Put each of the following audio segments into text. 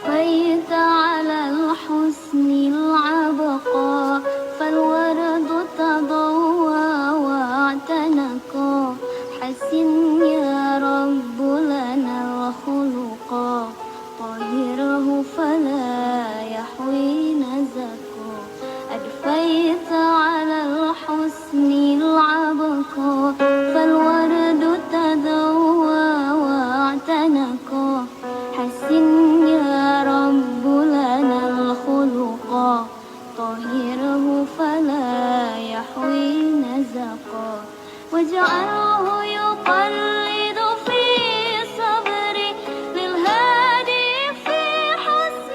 أضفيت على الحسن العبقى فالورد تضوى واعتنقا حسن يا رب لنا الخلقا طهره فلا يحوي نزقا أضفيت على الحسن العبقى فالورد تضوى واعتنقا حسن يا رب لنا الخلقا طهره فلا يحوي نزقا واجعله يقلد في صبري للهادي في حسن.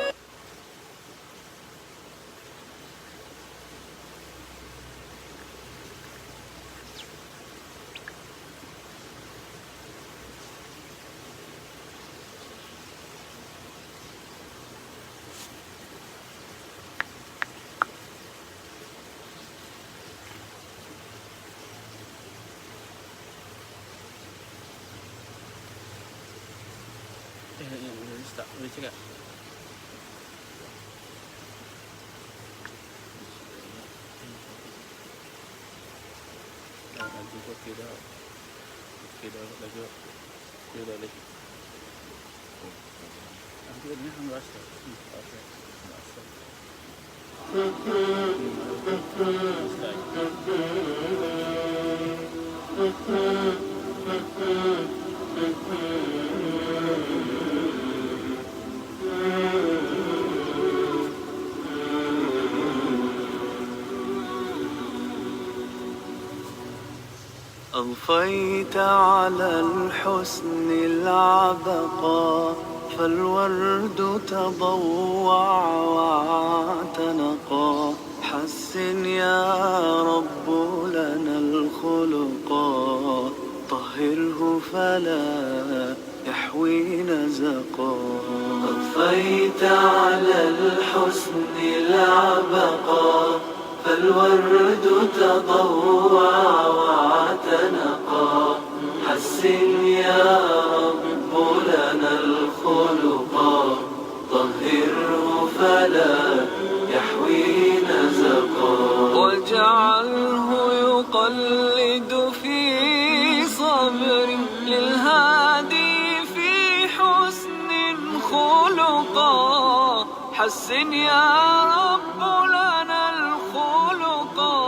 Boleh cakap. Lagi okey dah. Okey dah lagi. Okey dah lagi. Nanti ni hang rasa. أضفيت على الحسن العبقى فالورد تضوع واعتنقا حسن يا رب لنا الخلقا طهره فلا يحوي نزقا أضفيت على الحسن العبقى فالورد تضوع واعتنقا حسن يا رب لنا الخلقا طهره فلا يحوي نزقا واجعله يقلد في صبر للهادي في حسن خلقا حسن يا رب لنا الخلقا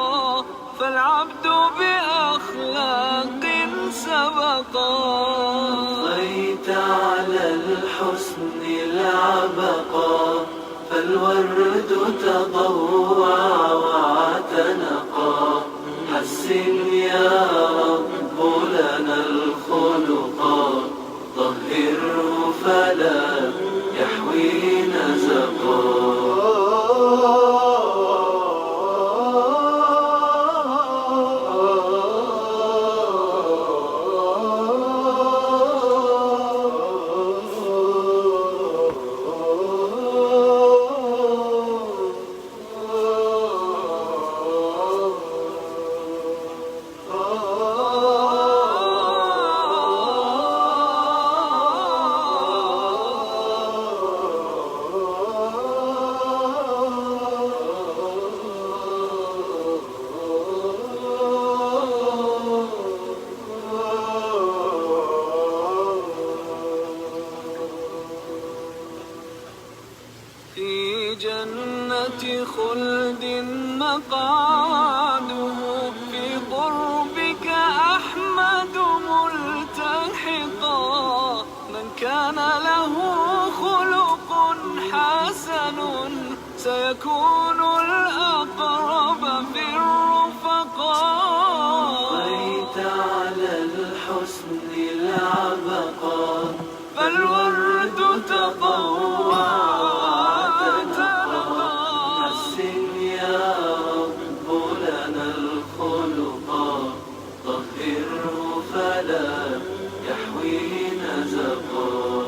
فالعبد بأخلاق سبقا أضفيت على الحسن العبقا فالورد تضوع واعتنقا حسن يا رب لنا الخلقا طهره فلا يحوي نزقا في جنة خلد مقعده في قربك أحمد ملتحقا من كان له خلق حسن سيكون الأقرب في الرفقاء أضفيت على الحسن العبقا فالورد تضوع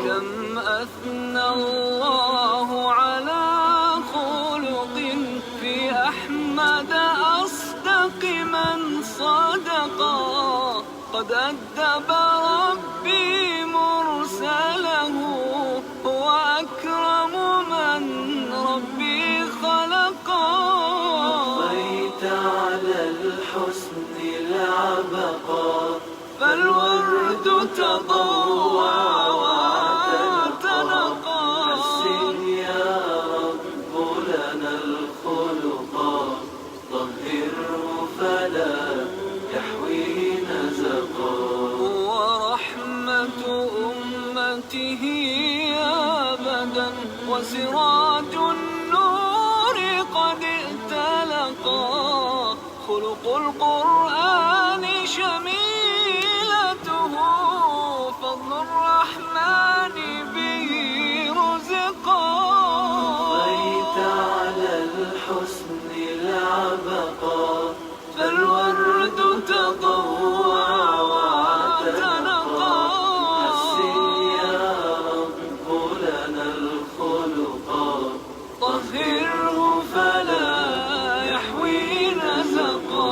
كم أثنى الله على خلق في أحمد أصدق من صدقا قد أدب ربي مرسله هو أكرم فالورد تضوى واعتنقا حسن يا رب لنا الخلقا طهره فلا يحوي نزقا ورحمة أمته أبدا وسراج النور قد ائتلقا خلق القرآن شميلته فضل الرحمن به رزقا بيت على الحسن العبقا فالورد تضوى واعتنقا حسن يا رب لنا الخلقا طهره فلا يحوي نزقا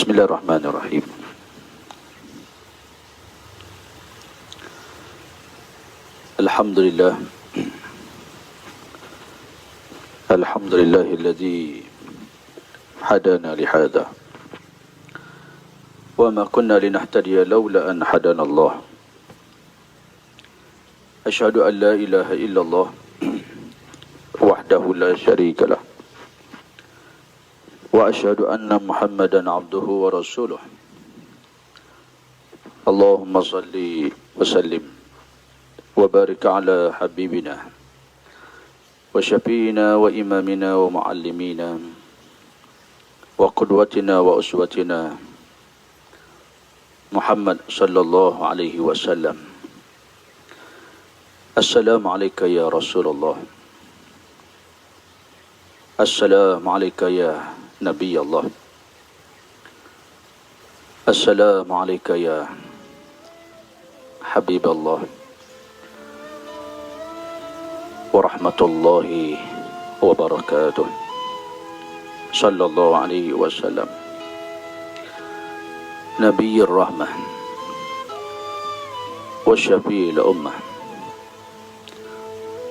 Bismillahirrahmanirrahim. Alhamdulillah. Alhamdulillahilladzi hadana lihada. Wa ma kunna linahtadiya laula an hadana Allah. Asyhadu an la ilaha illallah wahdahu la syarika lah. Wa asyhadu anna Muhammadan abduhu wa rasuluh. Allahumma salli wa sallim wa barik ala habibina wa syafiina wa imamina wa muallimina wa qudwatina wa uswatina Muhammad sallallahu alaihi wasallam. Assalamu alayka ya Rasulullah. Assalamu alayka ya Nabi Allah. Assalamu alayka ya Habib Allah. Warahmatullahi wabarakatuh. Sallallahu alaihi wasallam. Nabiyyir rahmah wa syafi'il ummah.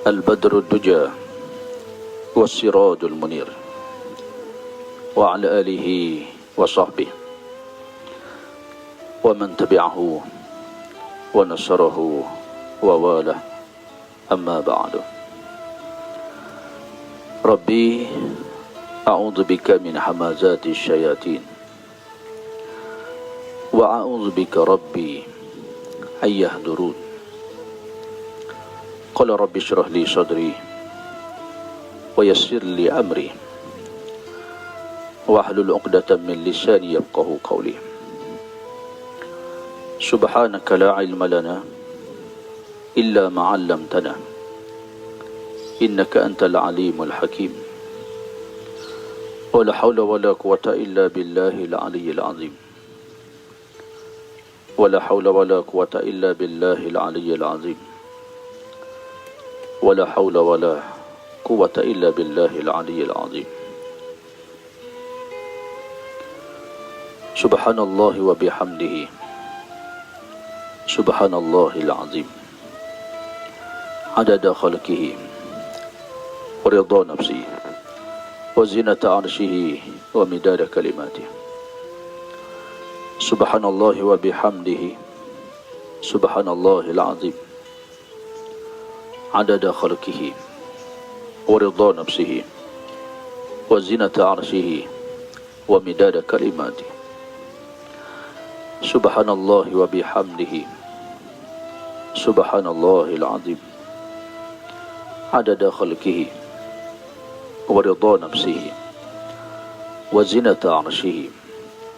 Al-badrud duja wa siradul munir. Wa ala alihi wa sahbihi wa man tabi'ahu wa nasarahu wa wala. Amma ba'du. Rabbi a'udzu bika min hamazati syayatin wa a'udzu bika rabbi ayyahdurun. Qala rabbi shrah li sadri wa ويسر لي أمري واحلل عقدة من لساني يفقهوا قولي. سبحانك لا علم لنا إلا ما علمتنا إنك أنت العليم الحكيم. ولا حول ولا قوة إلا بالله العلي العظيم. ولا حول ولا قوة إلا بالله العلي العظيم. ولا حول ولا قوة إلا بالله العلي العظيم. سبحان الله وبحمده سبحان الله العظيم عدد خلقه ورضا نفسه وزنة عرشه ومداد كلماته. سبحان الله وبحمده سبحان الله العظيم عدد خلقه ورضا نفسه وزنة عرشه ومداد كلماته. سبحان الله وبحمده سبحان الله العظيم عدد خلقه ورضا نفسه وزنة عرشه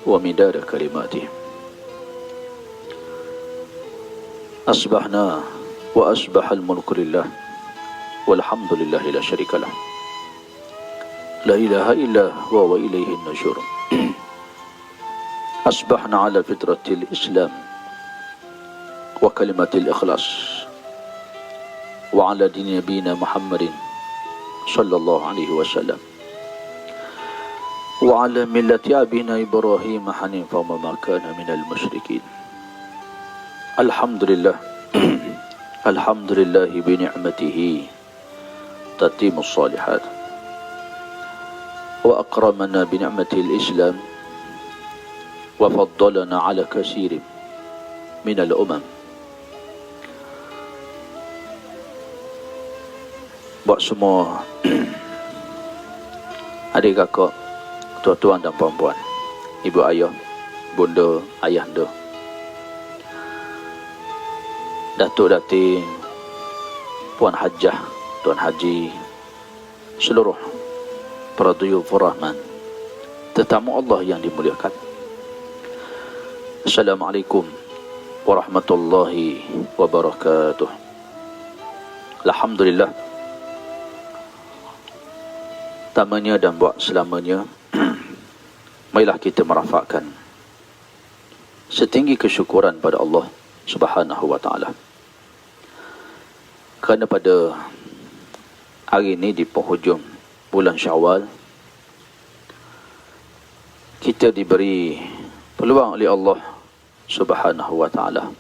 ومداد كلماته. أصبحنا وأصبح الملك لله والحمد لله لا شريك له لا إله إلا هو وإليه النشور. أصبحنا على فطرة الإسلام وكلمة الإخلاص وعلى دين نبينا محمد صلى الله عليه وسلم وعلى ملة أبينا إبراهيم حنيفا وما كان من المشركين. الحمد لله الحمد لله بنعمته تتم الصالحات وأكرمنا بنعمة الإسلام وفضلنا على كثير من الأمم. Buat semua adik kakak, tuan-tuan dan puan-puan, ibu ayah, bunda, ayahanda, datuk datin, puan hajah, tuan haji, seluruh para duyufur rahman, tetamu Allah yang dimuliakan. Assalamualaikum warahmatullahi wabarakatuh. Alhamdulillah, tamanya dan buat selamanya marilah kita merafakkan setinggi kesyukuran pada Allah Subhanahu wa taala. Kerana pada hari ini di penghujung bulan Syawal kita diberi peluang oleh Allah Subhanahu wa taala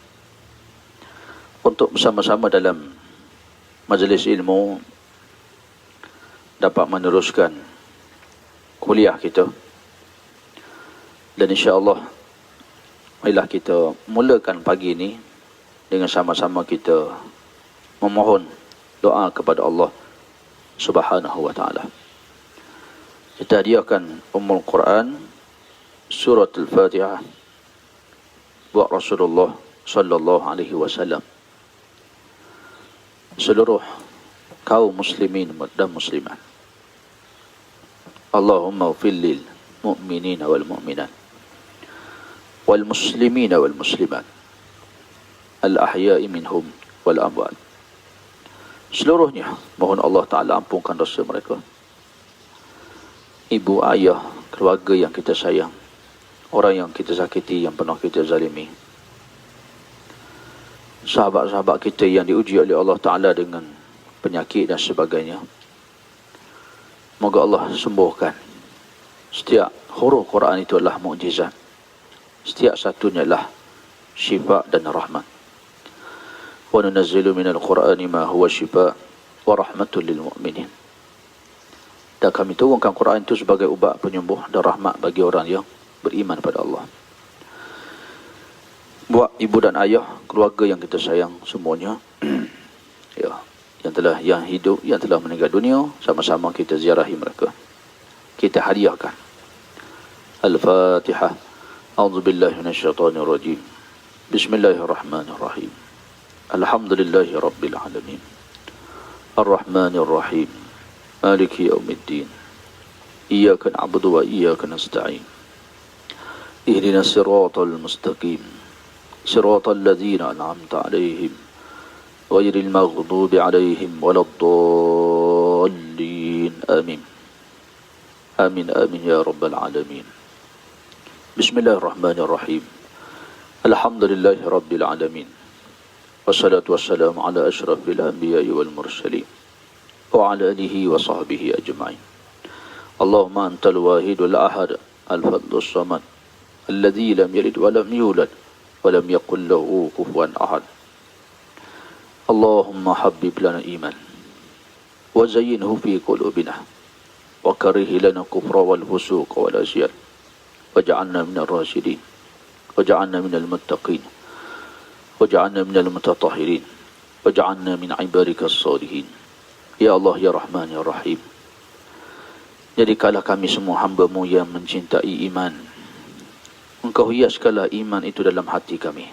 untuk bersama-sama dalam majlis ilmu dapat meneruskan kuliah kita, dan insya-Allah marilah kita mulakan pagi ini dengan sama-sama kita memohon doa kepada Allah Subhanahu wa taala. Kita hadiahkan Ummul Quran Surah Al-Fatihah buat Rasulullah sallallahu alaihi wasallam, seluruh kaum muslimin dan muslimat. Allahumma ighfir lil mu'minina wal mu'minat wal muslimina wal muslimat al ahya'i minhum wal amwat. Seluruhnya mohon Allah Ta'ala ampunkan dosa mereka. Ibu, ayah, keluarga yang kita sayang, orang yang kita sakiti, yang pernah kita zalimi, sahabat-sahabat kita yang diuji oleh Allah Ta'ala dengan penyakit dan sebagainya. Moga Allah sembuhkan. Setiap huruf Quran itu adalah mukjizat. Setiap satunya adalah syifa dan rahmat. Wa nunazzilu minal Qur'ani ma huwa syifa wa rahmatul lil mu'minin. Dan kami turunkan Quran itu sebagai ubat penyembuh dan rahmat bagi orang yang beriman pada Allah. Buat ibu dan ayah, keluarga yang kita sayang semuanya, ya, yang hidup, yang telah meninggal dunia, sama-sama kita ziarahi mereka. Kita hadiahkan Al-Fatihah. A'udzubillahi minasyaitonir rajim. Bismillahirrahmanirrahim. Alhamdulillahi rabbil alamin. Ar-Rahmanir Rahim. مالك يوم الدين إياك نعبد وإياك نستعين اهدنا الصراط المستقيم صراط الذين أنعمت عليهم غير المغضوب عليهم ولا الضالين آمين آمين آمين يا رب العالمين. بسم الله الرحمن الرحيم. الحمد لله رب العالمين والصلاة والسلام على أشرف الأنبياء والمرسلين وعلى آله وصحبه أجمعين. اللهم أنت الواحد الأحد الفضل الصمد الذي لم يلد ولم يولد ولم يكن له كفوا أحد. اللهم حبب لنا الإيمان وزينه في قلوبنا وكره لنا الكفر والفسوق والعصيان واجعلنا من الراشدين واجعلنا من المتقين واجعلنا من المتطهرين واجعلنا من عبادك الصالحين. Ya Allah, Ya Rahman, Ya Rahim, jadikanlah kami semua hamba-Mu yang mencintai iman. Engkau hiaskanlah iman itu dalam hati kami,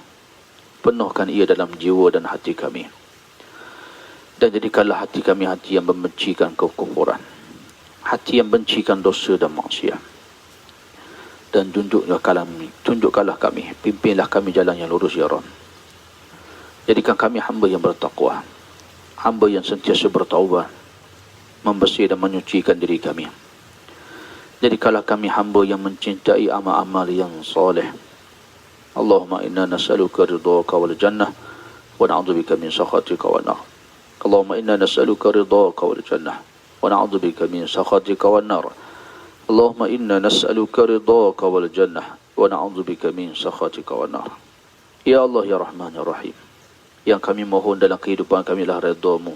penuhkan ia dalam jiwa dan hati kami, dan jadikanlah hati kami hati yang membencikan kekufuran, hati yang bencikan dosa dan maksiat. Dan tunjukkanlah kami, pimpinlah kami jalan yang lurus ya Rabb. Jadikan kami hamba yang bertakwa, hamba yang sentiasa bertaubat, membersih dan menyucikan diri kami. Jadikanlah kami hamba yang mencintai amal-amal yang soleh. Allahumma inna nas'aluka ridhaka wal jannah wa na'udzubika min sakhatika wan nar. Allahumma inna nas'aluka ridhaka wal jannah wa na'udzubika min sakhatika wan nar. Allahumma inna nas'aluka ridhaka wal jannah wa na'udzubika min sakhatika wan nar. Ya Allah, Ya Rahman, Ya Rahim, yang kami mohon dalam kehidupan kami lah redha-Mu,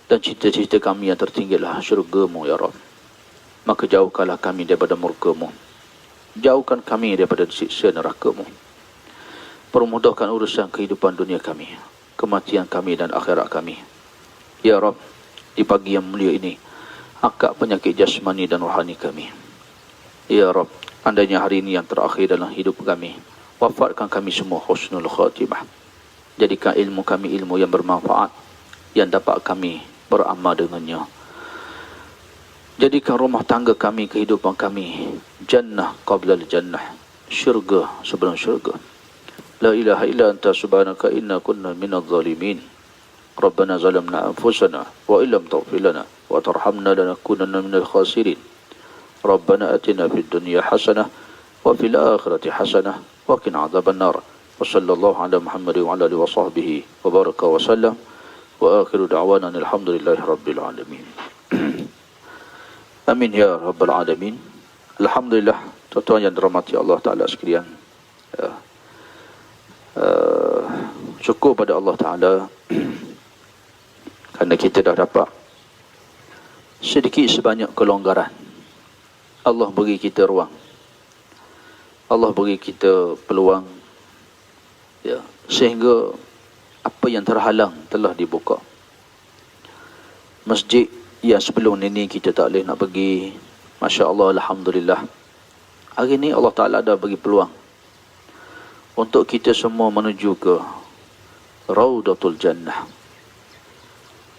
dan cita-cita kami yang tertinggi lah syurga-Mu ya Rabb. Maka jauhkanlah kami daripada murka-Mu, jauhkan kami daripada siksa neraka-Mu. Permudahkan urusan kehidupan dunia kami, kematian kami dan akhirat kami ya Rabb. Di pagi yang mulia ini, angkat penyakit jasmani dan rohani kami ya Rabb. Andainya hari ini yang terakhir dalam hidup kami, wafatkan kami semua husnul khatimah. Jadikan ilmu kami ilmu yang bermanfaat, yang dapat kami beramal dengannya. Jadikan rumah tangga kami, kehidupan kami, jannah qabla al-jannah, syurga sebelum syurga. La ilaha illa anta subhanaka inna kunna minadh zalimin. Rabbana zalamna anfusana wa illam taghfir lana wa tarhamna lanakunanna minal khasirin. Rabbana atina fid dunya hasanah wa fil akhirati hasanah wa qina adzaban nar. وصلى الله على محمد وعلى آله وصحبه وبارك وسلم وآخر دعوانا الحمد لله رب العالمين. Amin ya rabbal alamin. Alhamdulillah, tuan-tuan yang dirahmati Allah Ta'ala sekalian, syukur pada Allah Ta'ala kerana kita dah dapat sedikit sebanyak kelonggaran. Allah beri kita ruang, Allah beri kita peluang ya, sehingga apa yang terhalang telah dibuka. Masjid yang sebelum ini kita tak boleh nak pergi, Masya Allah, Alhamdulillah, hari ini Allah Ta'ala dah bagi peluang untuk kita semua menuju ke Raudatul Jannah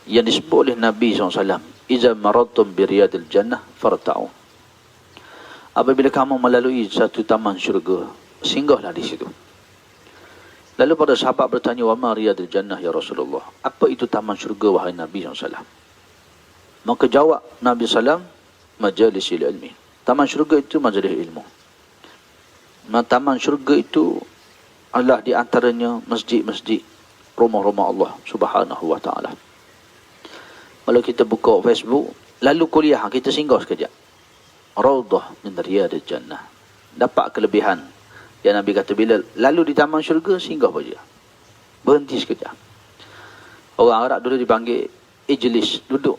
yang disebut oleh Nabi SAW, Iza maradtum biriyadil jannah farta'u. Apabila kamu melalui satu taman syurga, singgahlah di situ. Lalu para sahabat bertanya, wa ma riyadul jannah ya Rasulullah, apa itu taman syurga wahai Nabi SAW? Maka jawab Nabi SAW, majalisil ilmi. Taman syurga itu majlis ilmu. Taman syurga itu adalah di antaranya masjid-masjid, rumah-rumah Allah Subhanahu wa Ta'ala. Kalau kita buka Facebook, lalu kuliah, kita singgah sekejap. Raudah min riyadil jannah. Dapat kelebihan yang Nabi kata, bila lalu di taman syurga, singgah saja, berhenti sekejap. Orang Arab dulu dipanggil ijlis, duduk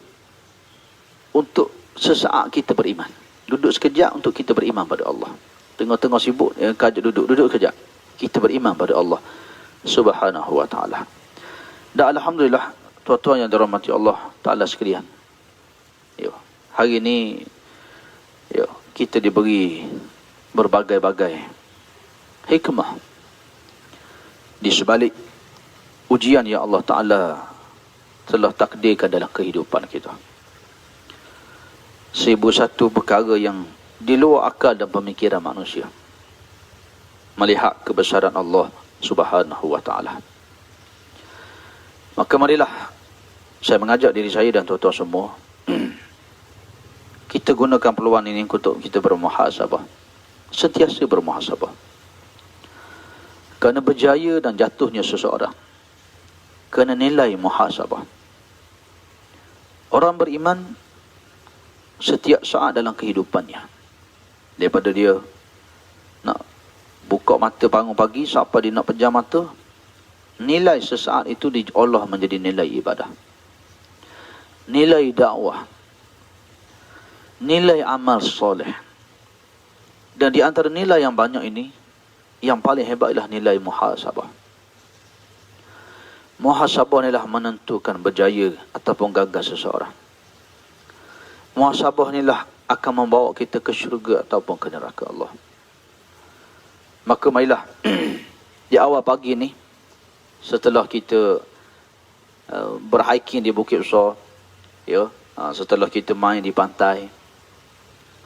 untuk sesaat kita beriman. Duduk sekejap untuk kita beriman pada Allah. Tengah-tengah sibuk, kajak duduk sekejap, kita beriman pada Allah Subhanahu wa Ta'ala. Dan Alhamdulillah, tuan-tuan yang dirahmati Allah Ta'ala sekalian, hari ini kita diberi berbagai-bagai hikmah di sebalik ujian yang Allah Ta'ala telah takdirkan dalam kehidupan kita. 1001 perkara yang di luar akal dan pemikiran manusia melihat kebesaran Allah Subhanahu wa ta'ala. Maka marilah saya mengajak diri saya dan tuan-tuan semua kita gunakan peluang ini untuk kita bermuhasabah, sentiasa bermuhasabah. Kerana berjaya dan jatuhnya seseorang kerana nilai muhasabah. Orang beriman setiap saat dalam kehidupannya, daripada dia nak buka mata bangun pagi sampai dia nak pejam mata, nilai sesaat itu diolah menjadi nilai ibadah, nilai dakwah, nilai amal soleh. Dan di antara nilai yang banyak ini, yang paling hebat ialah nilai muhasabah. Muhasabah inilah menentukan berjaya ataupun gagal seseorang. Muhasabah inilah akan membawa kita ke syurga ataupun ke neraka Allah. Maka marilah di awal pagi ni, setelah kita berhiking di Bukit Besar, ya, setelah kita main di pantai,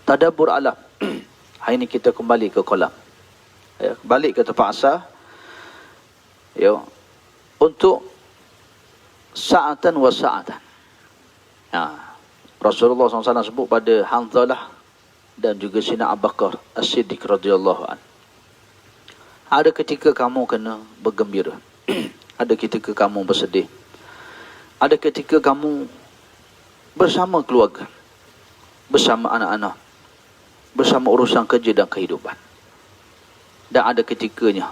tadabbur alam. Hari ni kita kembali ke kolam, ya, balik ke tempat asal, ya, untuk sa'atan wa sa'atan. Rasulullah SAW sebut pada Hanzalah dan juga Sina Abu Bakar As-Siddiq radhiyallahu anhu. Ada ketika kamu kena bergembira, ada ketika kamu bersedih, ada ketika kamu bersama keluarga, bersama anak-anak, bersama urusan kerja dan kehidupan. Dan ada ketikanya,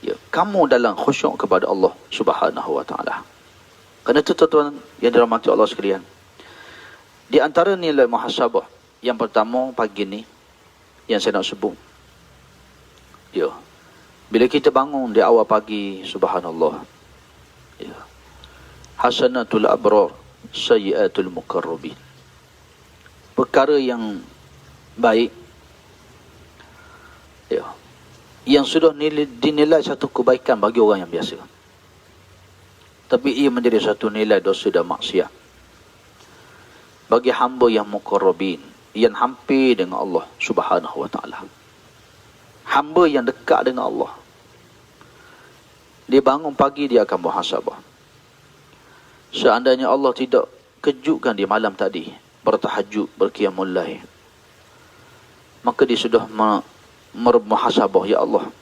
ya, kamu dalam khusyuk kepada Allah Subhanahu wa ta'ala. Kerana itu tuan-tuan yang dirahmati Allah sekalian, di antara nilai muhasabah yang pertama pagi ni yang saya nak sebut, ya, bila kita bangun di awal pagi, subhanallah, ya, hasanatul abrar sayyiatul muqarrabin. Perkara yang baik, ya, yang sudah dinilai satu kebaikan bagi orang yang biasa, tapi ia menjadi satu nilai dosa dan maksiat bagi hamba yang muqarrabin, yang hampir dengan Allah Subhanahu wa ta'ala, hamba yang dekat dengan Allah. Dia bangun pagi, dia akan muhasabah. Seandainya Allah tidak kejutkan di malam tadi bertahajud, berqiyamul lail, maka dia sudah bermuhasabah, ya Allah,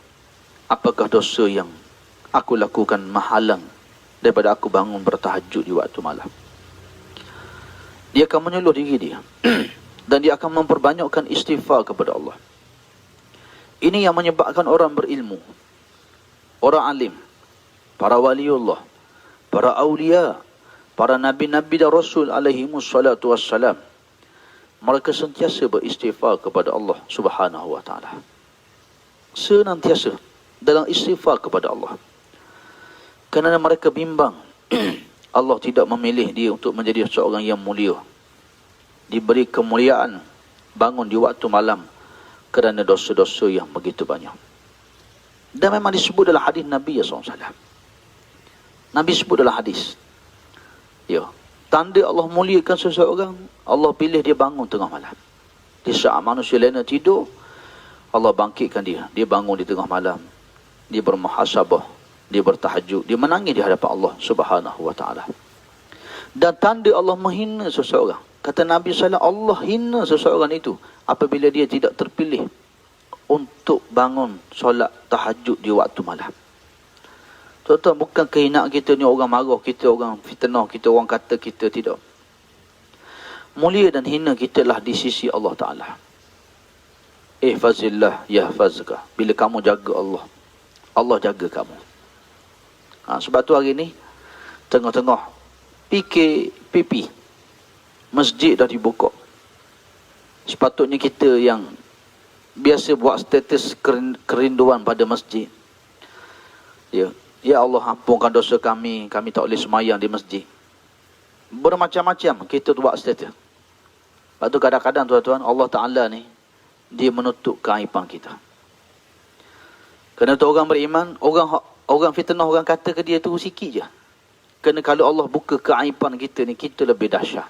apakah dosa yang aku lakukan menghalang daripada aku bangun bertahajud di waktu malam. Dia akan menyuluh diri dia dan dia akan memperbanyakkan istighfar kepada Allah. Ini yang menyebabkan orang berilmu, orang alim, para waliullah, para awliya, para nabi-nabi dan rasul alaihimus salatu wassalam, mereka sentiasa beristighfar kepada Allah Subhanahu wa ta'ala. Senantiasa dalam istighfar kepada Allah. Kerana mereka bimbang Allah tidak memilih dia untuk menjadi seorang yang mulia, diberi kemuliaan bangun di waktu malam kerana dosa-dosa yang begitu banyak. Dan memang disebut dalam hadis Nabi SAW. Nabi sebut dalam hadis, ya, tanda Allah muliakan seseorang, Allah pilih dia bangun tengah malam. Di saat manusia lain tidur, Allah bangkitkan dia. Dia bangun di tengah malam, dia bermuhasabah, dia bertahajud, dia menangis di hadapan Allah Subhanahu wa ta'ala. Dan tanda Allah menghina seseorang, kata Nabi SAW, Allah hina seseorang itu apabila dia tidak terpilih untuk bangun solat tahajud di waktu malam. Tuan-tuan, bukan kehinaan kita ni orang marah kita, orang fitnah kita, orang kata kita, tidak. Mulia dan hina kita lah di sisi Allah Ta'ala. Ihfazillah yahfazka. Bila kamu jaga Allah, Allah jaga kamu. Sebab tu hari ni tengah-tengah PKPP, masjid dah dibuka. Sepatutnya kita yang biasa buat status kerinduan pada masjid, ya, ya Allah ampunkan dosa kami, kami tak boleh semayang di masjid. Bermacam-macam kita buat status. Lepas tu kadang-kadang tuan-tuan, Allah Ta'ala ni dia menutup keaiban kita. Kerana tu orang beriman, orang fitnah, orang kata ke dia tu sikit je. Kerana kalau Allah buka keaiban kita ni, kita lebih dahsyat.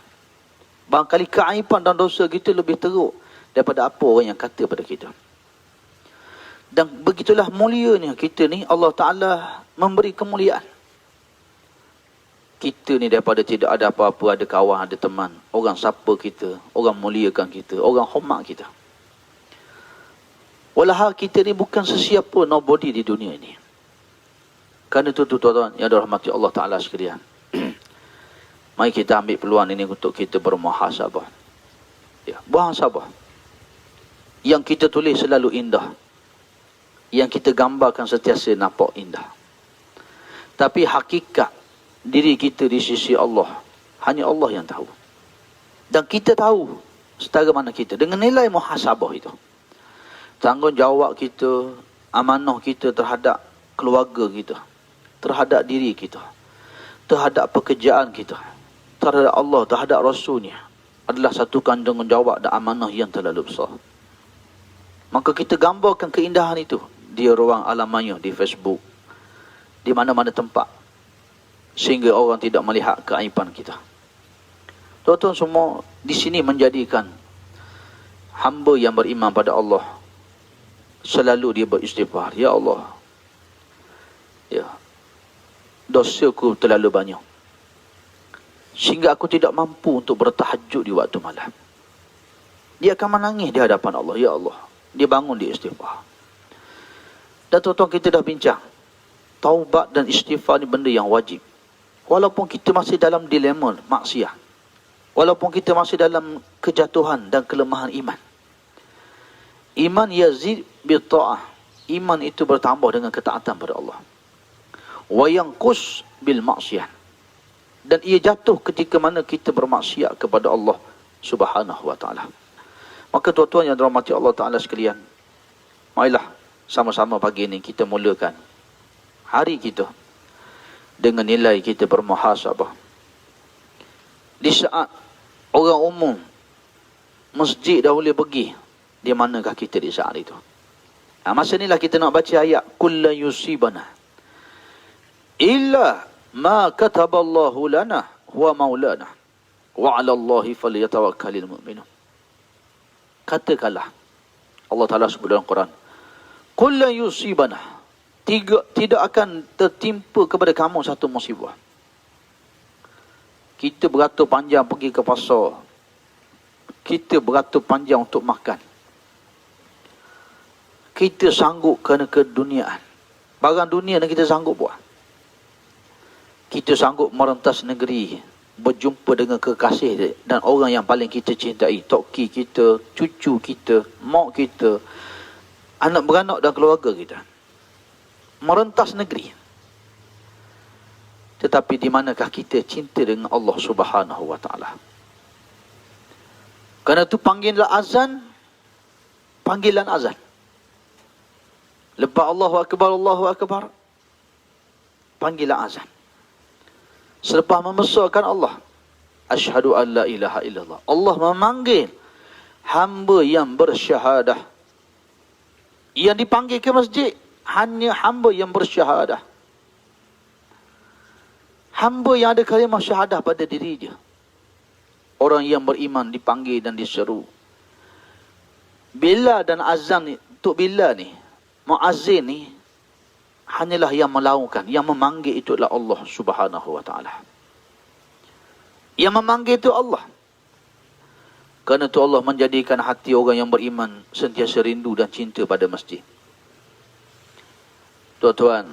Barangkali keaiban dan dosa kita lebih teruk daripada apa orang yang kata pada kita. Dan begitulah mulianya kita ni, Allah Ta'ala memberi kemuliaan. Kita ni daripada tidak ada apa-apa, ada kawan, ada teman, orang sapa kita, orang muliakan kita, orang hormat kita. Walahal kita ni bukan sesiapa, nobody di dunia ini. Kerana itu tuan-tuan yang dirahmati Allah Ta'ala sekalian, mari kita ambil peluang ini untuk kita bermuhasabah. Ya, muhasabah. Yang kita tulis selalu indah. Yang kita gambarkan sentiasa nampak indah. Tapi hakikat diri kita di sisi Allah, hanya Allah yang tahu. Dan kita tahu setara mana kita. Dengan nilai muhasabah itu, tanggungjawab kita, amanah kita terhadap keluarga kita, terhadap diri kita, terhadap pekerjaan kita, terhadap Allah, terhadap Rasulnya, adalah satu tanggungjawab dan amanah yang terlalu besar. Maka kita gambarkan keindahan itu di ruang alam maya, di Facebook, di mana-mana tempat, sehingga orang tidak melihat keaiban kita. Tuan-tuan semua di sini menjadikan hamba yang beriman pada Allah selalu dia beristighfar. Ya Allah, ya, dosaku terlalu banyak sehingga aku tidak mampu untuk bertahajud di waktu malam. Dia akan menangis di hadapan Allah. Ya Allah, dia bangun, dia istighfar. Dan tuan-tuan, kita dah bincang, taubat dan istighfar ni benda yang wajib. Walaupun kita masih dalam dilema maksiat, walaupun kita masih dalam kejatuhan dan kelemahan iman. Iman yazid bil-ta'ah. Iman itu bertambah dengan ketaatan pada Allah. Wa yanqus bil maksiat. Dan ia jatuh ketika mana kita bermaksiat kepada Allah Subhanahu wa ta'ala. Maka tuan-tuan yang dirahmati Allah Ta'ala sekalian, marilah sama-sama pagi ini kita mulakan hari kita dengan nilai kita bermuhasabah. Di saat orang umum masjid dah boleh pergi, di manakah kita di saat itu? Masa inilah kita nak baca ayat kullu yusibana illa ma kataballahu lana huwa maulana wa 'ala Allahi falyatawakkalul mu'minun. Katakanlah, Allah Ta'ala sebut dalam Quran, qul la yusibana, tidak akan tertimpa kepada kamu satu musibah. Kita beratur panjang pergi ke pasar, kita beratur panjang untuk makan, kita sanggup kerana keduniaan, barang dunia yang kita sanggup buat. Kita sanggup merentas negeri, berjumpa dengan kekasih dan orang yang paling kita cintai, toki kita, cucu kita, mak kita, anak beranak dan keluarga kita. Merentas negeri. Tetapi di manakah kita cinta dengan Allah Subhanahu wa ta'ala? Kerana itu panggilan azan, panggilan azan. Lepas Allahu Akbar, panggilan azan. Selepas membesarkan Allah, asyhadu an la ilaha illallah, Allah memanggil hamba yang bersyahadah. Yang dipanggil ke masjid hanya hamba yang bersyahadah, hamba yang ada kalimah syahadah pada diri dia. Orang yang beriman dipanggil dan diseru. Bilal dan azan ni, untuk Bilal ni, muazzin ni, hanyalah yang melaungkan, yang memanggil itu adalah Allah Subhanahu wa ta'ala. Yang memanggil itu Allah. Kerana itu Allah menjadikan hati orang yang beriman sentiasa rindu dan cinta pada masjid. Tuan-tuan,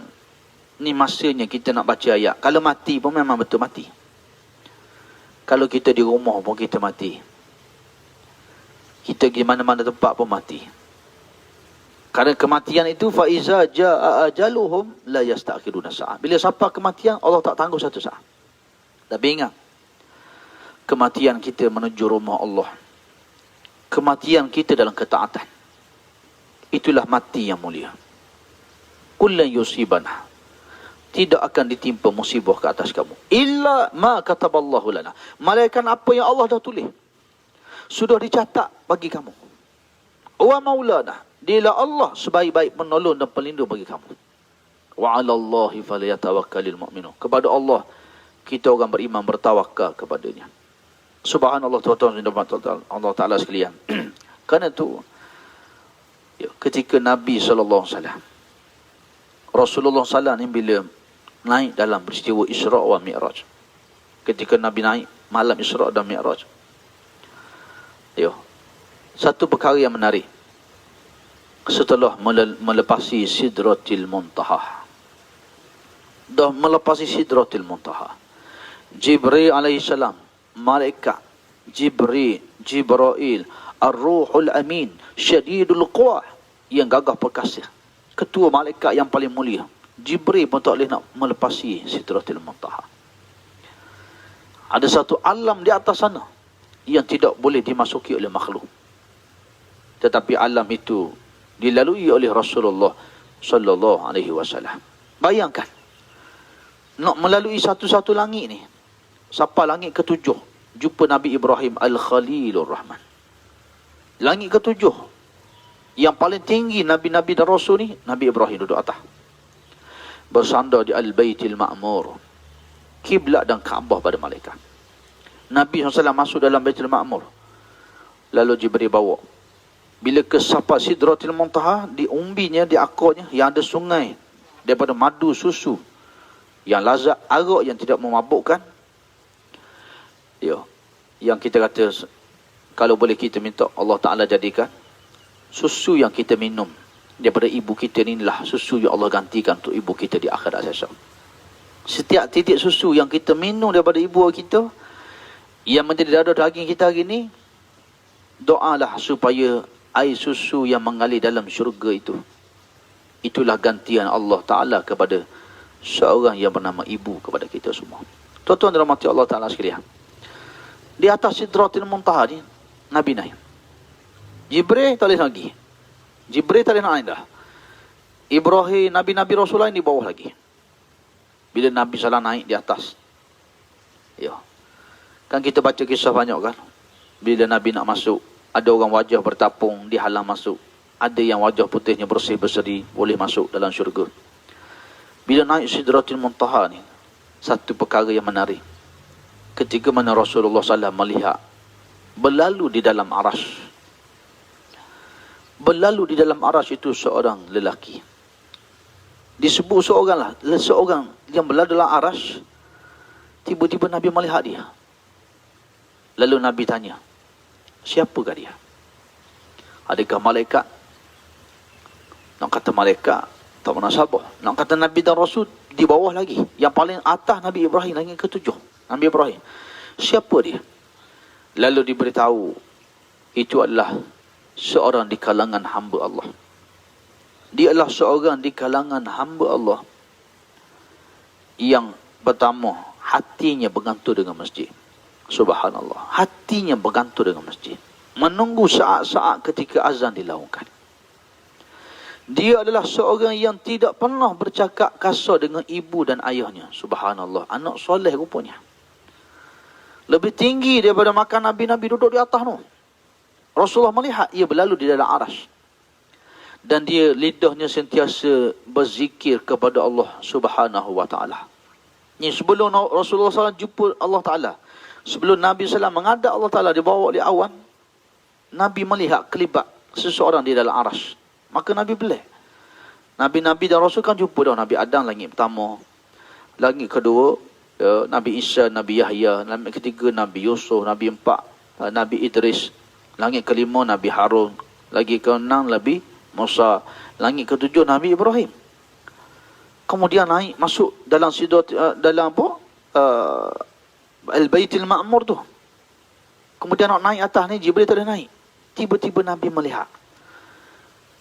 ni masanya kita nak baca ayat. Kalau mati pun memang betul mati. Kalau kita di rumah pun kita mati. Kita di mana-mana tempat pun mati. Kerana kematian itu faiza jaa ajaluhum la yastakhiruna sa'ah. Bila sampai kematian, Allah tak tangguh satu saat. Tapi ingat, kematian kita menuju rumah Allah, kematian kita dalam ketaatan, itulah mati yang mulia. Kullan yusibana, tidak akan ditimpa musibah ke atas kamu illa ma kataballahu lana, malaikat apa yang Allah dah tulis, sudah dicatat bagi kamu. Wa maulana, dialah Allah sebaik-baik penolong dan pelindung bagi kamu. Wa 'ala Allahi falyatawakkalul mu'minun, kepada Allah kita orang beriman bertawakal kepadanya. Subhanallah, tuan-tuan dan puan-puan Allah Ta'ala sekalian. Kerana tu, ketika Nabi SAW, Rasulullah SAW ni bila naik dalam peristiwa Isra' wa Mi'raj, ketika Nabi naik malam Isra' dan Mi'raj, satu perkara yang menarik, setelah melepasi Sidratil Muntaha, dah melepasi Sidratil Muntaha, Jibril alaihissalam, malaikat Jibril, Ar-Ruhul Amin, Syadidul Quwah, yang gagah perkasa, ketua malaikat yang paling mulia, Jibril pun tak boleh nak melepasi Sidratil Muntaha. Ada satu alam di atas sana yang tidak boleh dimasuki oleh makhluk, tetapi alam itu dilalui oleh Rasulullah sallallahu alaihi wasallam. Bayangkan, nak melalui satu-satu langit ni, sampai langit ketujuh, jumpa Nabi Ibrahim Al-Khalilur Rahman. Langit ketujuh, yang paling tinggi Nabi-Nabi dan Rasul ni, Nabi Ibrahim duduk atas, bersandar di Al-Baitil Ma'mur, kiblat dan Kaabah pada malaikat. Nabi SAW masuk dalam Baitul Ma'mur, lalu Jibril bawa. Bila ke sampai Sidratil Muntaha, di umbinya, di akarnya, yang ada sungai daripada madu susu, yang lazat, arak yang tidak memabukkan. Yang kita kata, kalau boleh kita minta Allah Ta'ala jadikan susu yang kita minum daripada ibu kita ni lah susu yang Allah gantikan untuk ibu kita di akhirat esok. Setiap titik susu yang kita minum daripada ibu kita, yang menjadi darah daging kita hari ni, doalah supaya air susu yang mengalir dalam syurga itu, itulah gantian Allah Ta'ala kepada seorang yang bernama ibu kepada kita semua. Tuan-tuan dan rahmati Allah Ta'ala sekalian, di atas Sidratil Muntaha ni Nabi naik. Jibril tak boleh lagi. Jibril tak boleh naik dah. Ibrahim, Nabi-Nabi Rasul lain di bawah lagi. Bila Nabi SAW naik di atas, kan kita baca kisah banyak kan, bila Nabi nak masuk, ada orang wajah bertapung dihalang masuk, ada yang wajah putihnya bersih berseri, boleh masuk dalam syurga. Bila naik Sidratil Muntaha ni, satu perkara yang menarik, ketika mana Rasulullah SAW melihat berlalu di dalam arash. Berlalu di dalam arash itu seorang lelaki. Disebut seorang yang berlalu dalam arash. Tiba-tiba Nabi melihat dia. Lalu Nabi tanya, siapakah dia? Adakah malaikat? Nak kata malaikat, tak pernah sabar. Nak kata Nabi dan Rasul, di bawah lagi. Yang paling atas Nabi Ibrahim, langit ketujuh, Nabi Ibrahim. Siapa dia? Lalu diberitahu, itu adalah seorang di kalangan hamba Allah. Dia adalah seorang di kalangan hamba Allah yang pertama, hatinya bergantung dengan masjid. Subhanallah, hatinya bergantung dengan masjid, menunggu saat-saat ketika azan dilaungkan. Dia adalah seorang yang tidak pernah bercakap kasar dengan ibu dan ayahnya. Subhanallah, anak soleh rupanya. Lebih tinggi daripada makan Nabi-Nabi duduk di atas tu. Rasulullah melihat ia berlalu di dalam arash. Dan dia lidahnya sentiasa berzikir kepada Allah Subhanahu wa ta'ala. Ini sebelum Rasulullah SAW jumpa Allah Ta'ala, sebelum Nabi SAW menghadap Allah Ta'ala dibawa oleh awan, Nabi melihat kelibat seseorang di dalam arash. Maka Nabi belah. Nabi-Nabi dan Rasul kan jumpa dah. Nabi Adam langit pertama, langit kedua Nabi Isa, Nabi Yahya, langit ketiga Nabi Yusuf, Nabi empat Nabi Idris, langit kelima Nabi Harun, lagi keenam Nabi Musa, langit ketujuh Nabi Ibrahim. Kemudian naik masuk dalam dalam apa? Al-Baitil Ma'mur tu. Kemudian nak naik atas ni, Jibril tak ada naik. Tiba-tiba Nabi melihat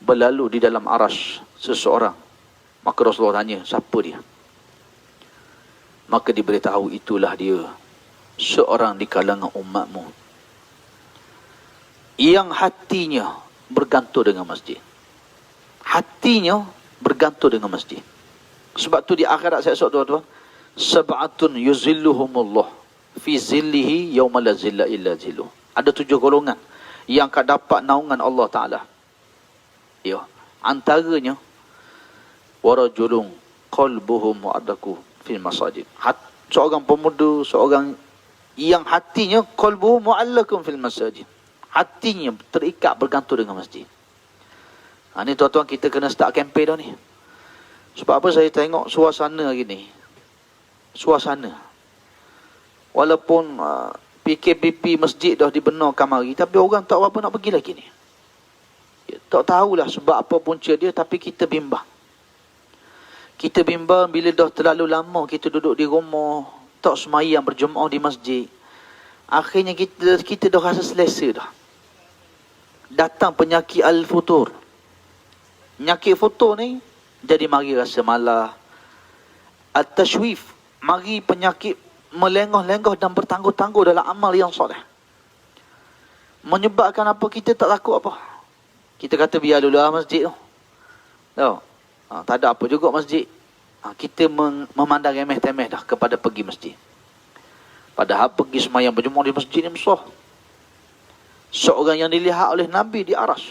berlalu di dalam arash seseorang. Maka Rasulullah tanya, siapa dia? Maka diberitahu, itulah dia, seorang di kalangan umatmu yang hatinya bergantung dengan masjid. Hatinya bergantung dengan masjid. Sebab tu di akhirat esok tuan-tuan, sab'atun yuzilluhumullah fi zillihi yawma la zilla illa zilluh. Ada 7 golongan yang akan dapat naungan Allah Ta'ala. Antaranya warajulun qalbuhu mu'adaku fil masajid. Seorang pemuda, seorang yang hatinya qalbuhu mu'allakun fil masajid. Hatinya terikat bergantung dengan masjid. Ni tuan-tuan, kita kena start kempen dah ni. Sebab apa saya tengok suasana hari ni? Suasana. Walaupun PKPP masjid dah dibenarkan mari, tapi orang tak apa nak pergi lagi ni. Tak tahulah sebab apa punca dia, tapi kita bimbang. Kita bimbang bila dah terlalu lama kita duduk di rumah, tak semayang berjemaah di masjid. Akhirnya kita dah rasa selesa dah. Datang penyakit al-futur. Penyakit futur ni jadi mari rasa malah. At-tashwif, mari penyakit melengah-lengah dan bertangguh-tangguh dalam amal yang soleh. Menyebabkan apa? Kita tak takut apa. Kita kata biar dulu lah masjid tu. Tahu? Tak ada apa juga masjid. Kita memandang remeh-temeh dah kepada pergi masjid. Padahal pergi semayang berjemaah di masjid ni besar. Seorang yang dilihat oleh Nabi di aras.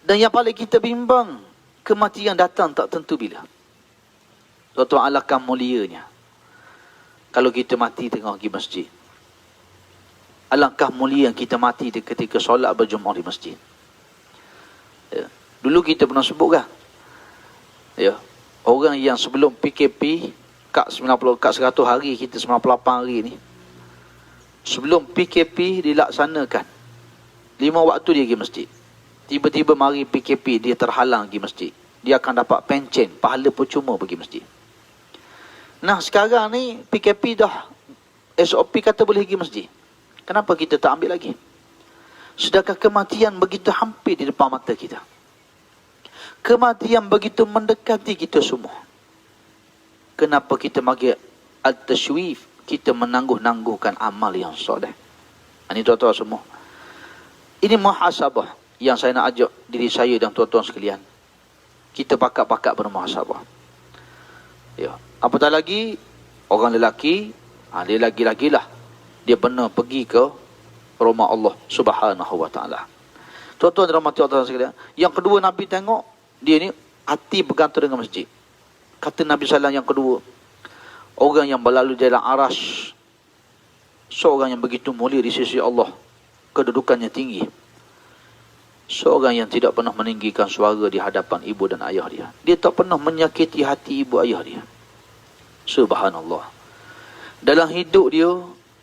Dan yang paling kita bimbang, kematian datang tak tentu bila. Tuan-tuan, alangkah mulianya kalau kita mati tengah pergi masjid. Alangkah mulia kita mati ketika solat berjemaah di masjid. Ya. Dulu kita pernah sebut kan? Ya. Orang yang sebelum PKP, kat 100 hari, kita 98 hari ni. Sebelum PKP dilaksanakan, 5 waktu dia pergi masjid. Tiba-tiba mari PKP, dia terhalang pergi masjid. Dia akan dapat pencen, pahala percuma pergi masjid. Nah sekarang ni PKP dah SOP kata boleh pergi masjid. Kenapa kita tak ambil lagi? Sedangkan kematian begitu hampir di depan mata kita. Kematian begitu mendekati kita semua. Kenapa kita bagi at-tashwif? Kita menangguh-nangguhkan amal yang soleh. Ini tuan-tuan semua. Ini muhasabah yang saya nak ajak diri saya dan tuan-tuan sekalian. Kita pakat-pakat bermuhasabah. Ya. Apatah lagi, orang lelaki, dia lagi-lagi lah. Dia benar pergi ke rumah Allah Subhanahu wa ta'ala. Tuan-tuan rahmati Allah sekalian. Yang kedua Nabi tengok, dia ni hati bergantung dengan masjid. Kata Nabi SAW yang kedua, orang yang berlalu jalan aras, seorang yang begitu mulia di sisi Allah, kedudukannya tinggi. Seorang yang tidak pernah meninggikan suara di hadapan ibu dan ayah dia. Dia tak pernah menyakiti hati ibu ayah dia. Subhanallah. Dalam hidup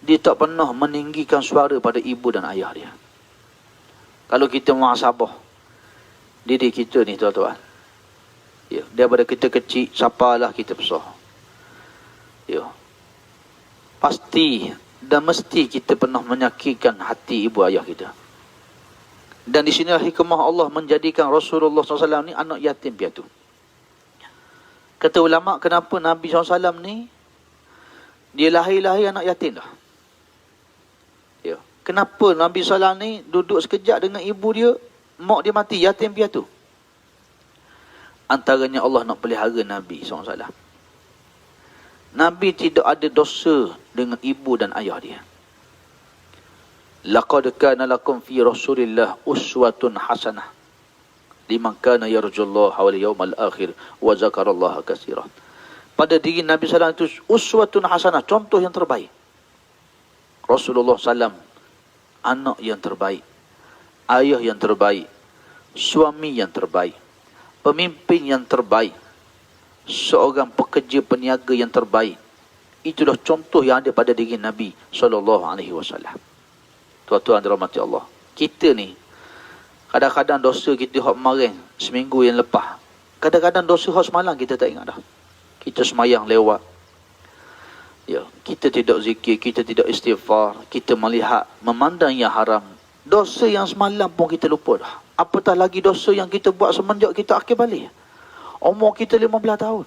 dia tak pernah meninggikan suara pada ibu dan ayah dia. Kalau kita muhasabah diri kita ni tuan-tuan, ya, daripada kita kecil sapalah kita besar, ya, pasti dan mesti kita pernah menyakitkan hati ibu ayah kita. Dan di sinilah hikmah Allah menjadikan Rasulullah SAW ni anak yatim piatu. Kata ulama, kenapa Nabi SAW ni dia lahir anak yatim dah. Ya. Kenapa Nabi SAW ni duduk sekejap dengan ibu dia, mak dia mati, yatim piatu. Antaranya Allah nak pelihara Nabi SAW. Nabi tidak ada dosa dengan ibu dan ayah dia. Laqad kana lakum fi Rasulillah uswatun hasanah liman kana yarjullaha wal yawmal akhir wa zakarallaha katsiran. Pada diri Nabi SAW itu uswatun hasanah, contoh yang terbaik. Rasulullah SAW anak yang terbaik, ayah yang terbaik, suami yang terbaik, pemimpin yang terbaik, seorang pekerja peniaga yang terbaik. Itulah contoh yang ada pada diri Nabi SAW. Tuan-tuan dirahmati Allah, kita ni kadang-kadang dosa kita hak kemarin, seminggu yang lepas, kadang-kadang dosa hak semalam kita tak ingat dah. Kita semayang lewat, ya, kita tidak zikir, kita tidak istighfar, kita melihat, memandang yang haram. Dosa yang semalam pun kita lupa dah. Apatah lagi dosa yang kita buat semenjak kita akhir balik. Umur kita 15 tahun.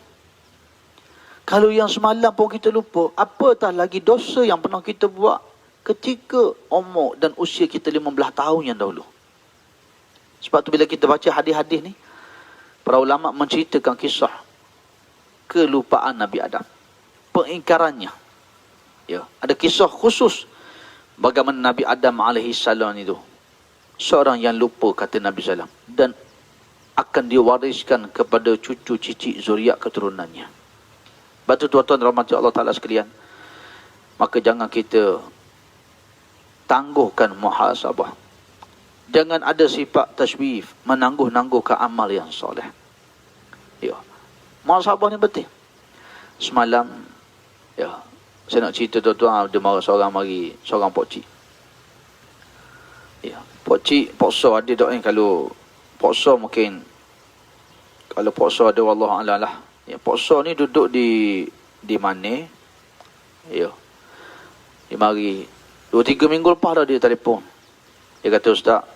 Kalau yang semalam pun kita lupa, apatah lagi dosa yang pernah kita buat ketika umur dan usia kita 15 tahun yang dahulu. Sebab tu bila kita baca hadis-hadis ni, para ulama menceritakan kisah kelupaan Nabi Adam, pengingkarannya. Ya, ada kisah khusus bagaimana Nabi Adam AS itu seorang yang lupa, kata Nabi SAW, dan akan diwariskan kepada cucu cicit zuriat keturunannya. Batu tuan-tuan rahmati Allah Ta'ala sekalian, maka jangan kita tangguhkan muhasabah. Jangan ada sifat taswif, menangguh-nangguhkan amal yang soleh. Ya. Muhasabah ni penting. Semalam, ya, saya nak cerita tuan-tuan, ada seorang pokcik. Ya, pokcik, pokso ada tak ni, kalau pokso mungkin, kalau pokso ada wallahualam lah. Ya, pokso ni duduk di mana? Ya. Dia mari 2-3 minggu lepas dah dia telefon. Dia kata, Ustaz,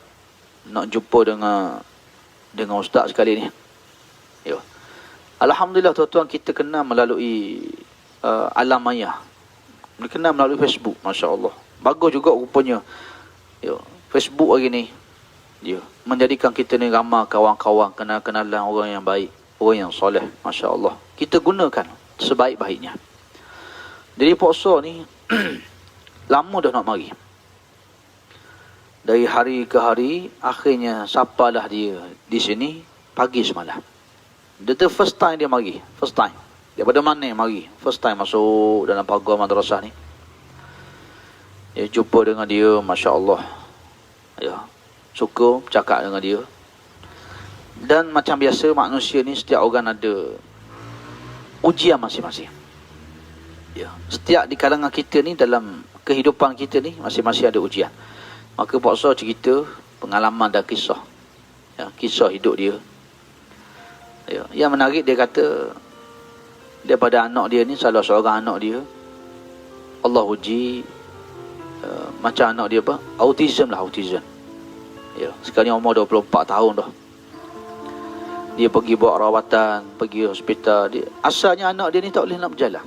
nak jumpa dengan Ustaz sekali ni. Ya. Alhamdulillah tuan-tuan, kita kenal melalui alam maya. Dia kenal melalui Facebook, Masya Allah. Bagus juga rupanya. Ya. Facebook hari ni, ya, menjadikan kita ni ramai kawan-kawan, kenal-kenalan orang yang baik, orang yang soleh, Masya Allah. Kita gunakan sebaik-baiknya. Jadi puasa ni lama dah nak mari. Dari hari ke hari, akhirnya sapalah dia di sini pagi semalam. Dia tu first time dia mari, first time. Daripada mana mari? First time masuk dalam pagar madrasah ni. Dia jumpa dengan dia, Masya Allah. Ya, suka bercakap dengan dia. Dan macam biasa manusia ni, setiap orang ada ujian masing-masing. Ya, setiap di kalangan kita ni, dalam kehidupan kita ni, masing-masing ada ujian. Maka Pak So cerita pengalaman dan kisah. Ya, kisah hidup dia. Ya, yang menarik, dia kata daripada anak dia ni, salah seorang anak dia, Allah uji macam anak dia apa? Autism. Ya, sekarang umur 24 tahun dah. Dia pergi buat rawatan, pergi hospital. Asalnya anak dia ni tak boleh nak berjalan.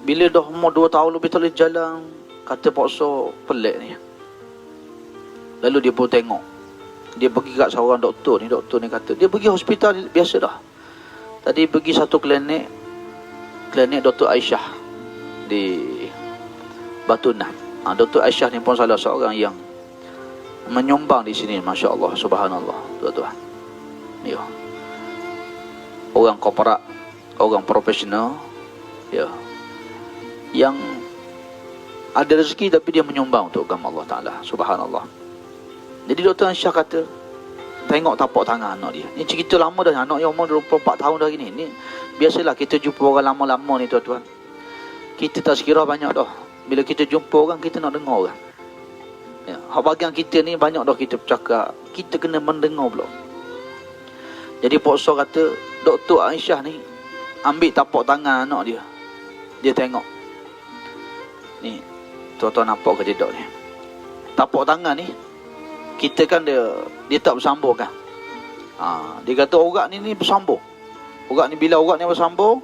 Bila dah umur 2 tahun lebih tak boleh jalan, kata Pak So, pelik ni. Lalu dia pun tengok. Dia pergi kat seorang doktor ni kata, dia pergi hospital biasa dah. Tadi pergi satu klinik Dr. Aisyah di Batu Nah. Dr. Aisyah ni pun salah seorang yang menyumbang di sini, Masya Allah, subhanallah, tuan-tuan. Ya. Orang korporat, orang profesional, ya, yang ada rezeki tapi dia menyumbang untuk agama Allah Ta'ala, subhanallah. Jadi Dr. Aisyah kata, tengok tapak tangan anak dia. Ni cerita lama dah, anak yang umur 24 tahun dah gini. Ni biasalah kita jumpa orang lama-lama ni tuan-tuan. Kita tak sekira banyak dah. Bila kita jumpa orang, kita nak dengar orang. Ya, hak bagian kita ni banyak dah kita bercakap. Kita kena mendengar pula. Jadi Pak So kata, Dr. Aisyah ni ambil tapak tangan anak dia. Dia tengok. Ni, tuan-tuan nampak ke tidak ni? Tapak tangan ni, kita kan dia tak bersambung kan. Dia kata urat ni bersambung. Urat ni, bila urat ni bersambung,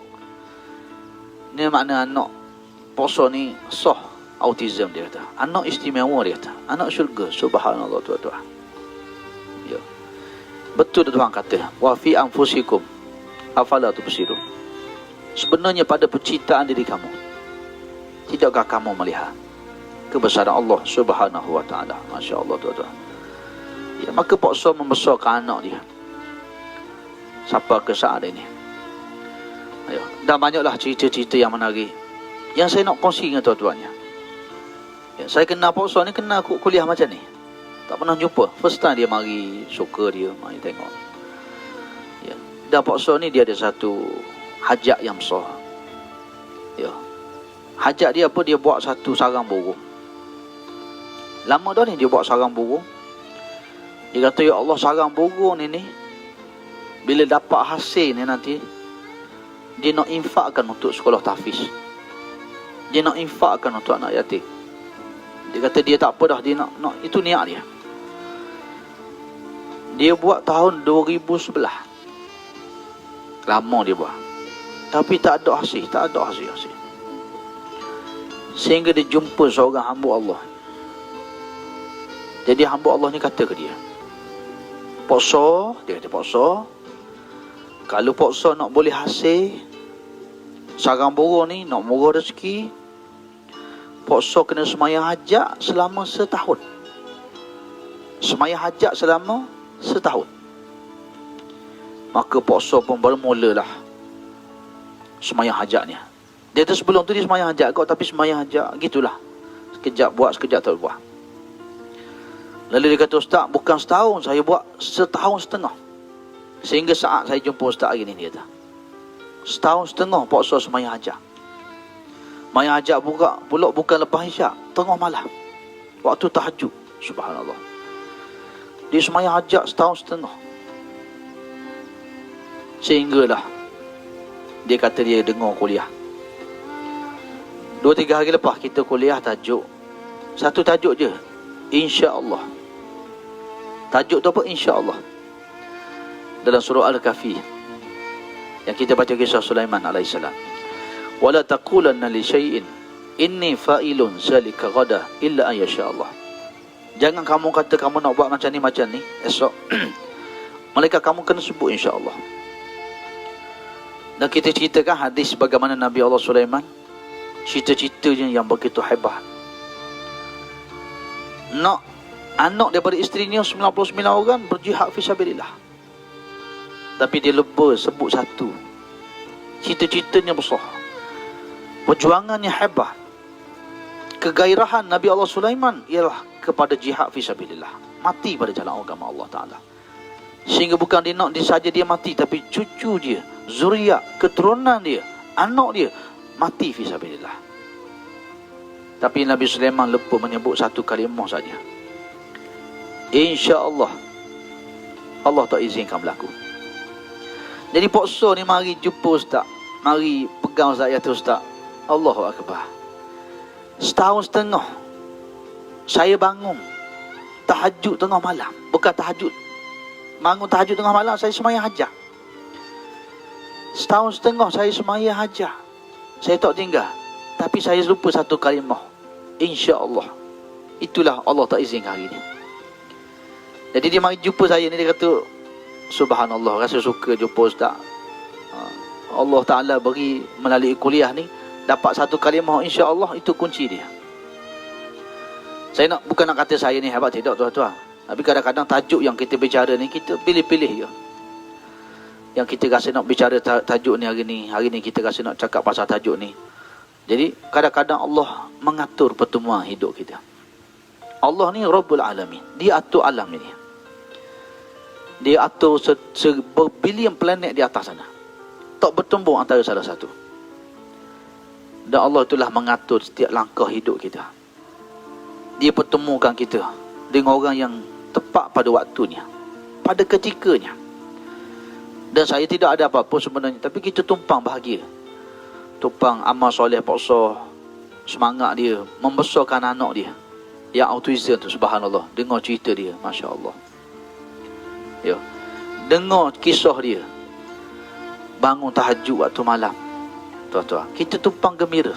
ni makna anak Pak So ni sah autism, dia kata. Anak istimewa, dia kata. Anak syurga, subhanallah tuan-tuan. Ya. Betul Tuhan kata, wa fi anfusikum afala tubsirun. Sebenarnya pada penciptaan diri kamu, tidakkah kamu melihat kebesaran Allah subhanahu wa ta'ala? Masya Allah tuan-tuan. Ya, maka Pak So membesarkan anak dia sampai ke saat ini. Ayo. Dan banyaklah cerita-cerita yang menarik yang saya nak kongsi dengan tuan-tuannya. Ya, saya kenal Pak So ni, kenal kuliah macam ni, tak pernah jumpa. First time dia mari, suka dia mari tengok. Ya. Dan Pak So ni dia ada satu hajat yang besar. Ya. Hajat dia apa? Dia buat satu sarang burung. Lama dah ni dia buat sarang burung. Dia kata, ya Allah, sarang burung ni bila dapat hasil ni nanti, dia nak infakkan untuk sekolah tahfiz. Dia nak infakkan untuk anak yatim. Dia kata dia tak apa dah, dia nak itu niat dia. Dia buat tahun 2011. Lama dia buat. Tapi tak ada hasil. Sehingga dia jumpa seorang hamba Allah. Jadi hamba Allah ni kata ke dia, Pak So, dia kata, Pak So, kalau Pak So nak boleh hasil sarang burung ni, nak murah rezeki, Pak So kena semayang hajat selama setahun. Semayang hajat selama setahun. Maka Pak So pun bermulalah semayang hajatnya. Dia tu sebelum tu dia semayang hajat kot, tapi semayang hajat gitulah. Sekejap buat, sekejap tak buat. Lalu dia kata, Ustaz, bukan setahun, saya buat setahun setengah. Sehingga saat saya jumpa Ustaz hari ni, dia kata, setahun setengah puasa semayang hajat. Semayang hajat pula bukan lepas isyak, tengah malam, waktu tahajud. Subhanallah. Dia semayang hajat setahun setengah. Sehinggalah dia kata dia dengar kuliah. 2-3 hari lepas kita kuliah tajuk. Satu tajuk je, insya-Allah. Tajuk tu apa? Insya-Allah. Dalam surah Al-Kahfi yang kita baca kisah Sulaiman alaihissalam. Wala taqulanna li syai'in inni fa'ilun zalika ghada illa an yasha Allah. Jangan kamu kata kamu nak buat macam ni esok. Malaikat kamu kena sebut insya-Allah. Dan kita ceritakan hadis bagaimana Nabi Allah Sulaiman, cerita-ceritanya yang begitu hebat. Nak anak daripada isterinya 99 orang berjihad fisabilillah. Tapi dia lupa sebut satu. Cerita-ceritanya besar. Perjuangannya hebat. Kegairahan Nabi Allah Sulaiman ialah kepada jihad fisabilillah. Mati pada jalan agama Allah Ta'ala. Sehingga bukan dia nak saja dia mati, tapi cucu dia, zuriat, keturunan dia, anak dia mati fisabilillah. Tapi Nabi Sulaiman lupa menyebut satu kalimah saja. InsyaAllah. Allah tak izinkan berlaku. Jadi puasa ni mari jumpa Ustaz, mari pegang Ustaz tu Ustaz. Allahu Akbar. Setahun setengah saya bangun tahajud tengah malam. Bukan tahajud, bangun tahajud tengah malam, saya semayang hajat. Setahun setengah saya semayang hajat. Saya tak tinggal. Tapi saya lupa satu kalimah, insya-Allah. Itulah Allah tak izinkan hari ni. Jadi dia mari jumpa saya ni, dia kata, subhanallah, rasa suka jumpa Ustaz. Allah Ta'ala beri melalui kuliah ni dapat satu kalimah insya-Allah, itu kunci dia. Saya bukan nak kata saya ni hebat, tidak tuan-tuan. Tapi kadang-kadang tajuk yang kita bicara ni, kita pilih-pilih je. Yang kita rasa nak bicara tajuk ni hari ni kita rasa nak cakap pasal tajuk ni. Jadi kadang-kadang Allah mengatur pertemuan hidup kita. Allah ni Rabbul Alamin. Dia atur alam ini. Dia atur berbilion planet di atas sana. Tak bertembung antara salah satu. Dan Allah itulah mengatur setiap langkah hidup kita. Dia pertemukan kita dengan orang yang tepat pada waktunya, pada ketikanya. Dan saya tidak ada apa-apa sebenarnya, tapi kita tumpang bahagia. Tumpang amal soleh, paksa, semangat dia, membesarkan anak dia yang autism tu, subhanallah. Dengar cerita dia, Masya Allah. Ya. Dengar kisah dia, bangun tahajud waktu malam. Tuan-tuan, kita tumpang gembira,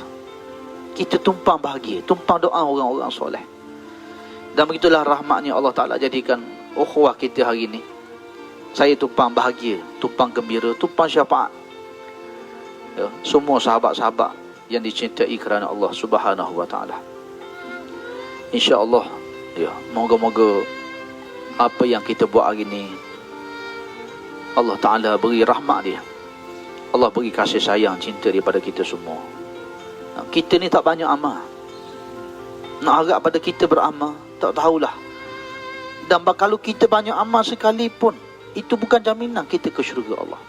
kita tumpang bahagia, tumpang doa orang-orang soleh. Dan begitulah rahmatnya Allah Ta'ala jadikan ukhuwah kita hari ini. Saya tumpang bahagia, tumpang gembira, tumpang syafaat. Ya, semua sahabat-sahabat yang dicintai kerana Allah Subhanahu Wa Ta'ala. InsyaAllah, ya, moga-moga apa yang kita buat hari ini, Allah Ta'ala beri rahmat dia. Allah beri kasih sayang, cinta daripada kita semua. Kita ni tak banyak amal. Nak harap pada kita beramal, tak tahulah. Dan kalau kita banyak amal sekalipun, itu bukan jaminan kita ke syurga Allah.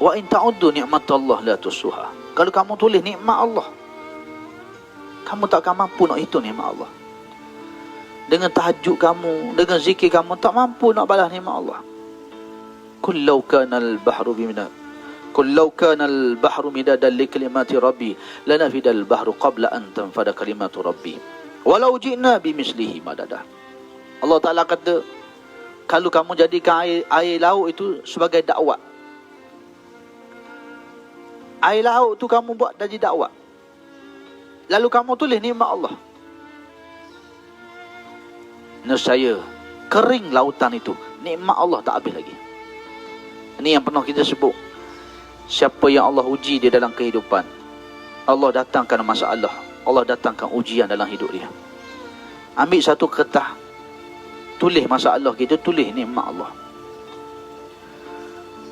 Wa in ta'uddu ni'matallah la tusuha. Kalau kamu tulis nikmat Allah, kamu takkan mampu nak hitung nikmat Allah. Dengan tahajud kamu, dengan zikir kamu, tak mampu nak balas nikmat Allah. Kullau kanal bahru bimina, kullau kanal bahru midadan li kalimati rabbi lanafidal bahru qabla an tanfada kalimatu rabbi walau ji'na bimislihi madada. Allah Ta'ala kata, kalau kamu jadikan air laut itu sebagai dakwah, air laut tu kamu buat jadi dakwah, lalu kamu tulis nikmat Allah, nescaya kering lautan itu, nikmat Allah tak habis lagi. Ini yang pernah kita sebut. Siapa yang Allah uji dia dalam kehidupan, Allah datangkan masalah, Allah datangkan ujian dalam hidup dia. Ambil satu kertas, tulis masalah kita, tulis nikmat Allah.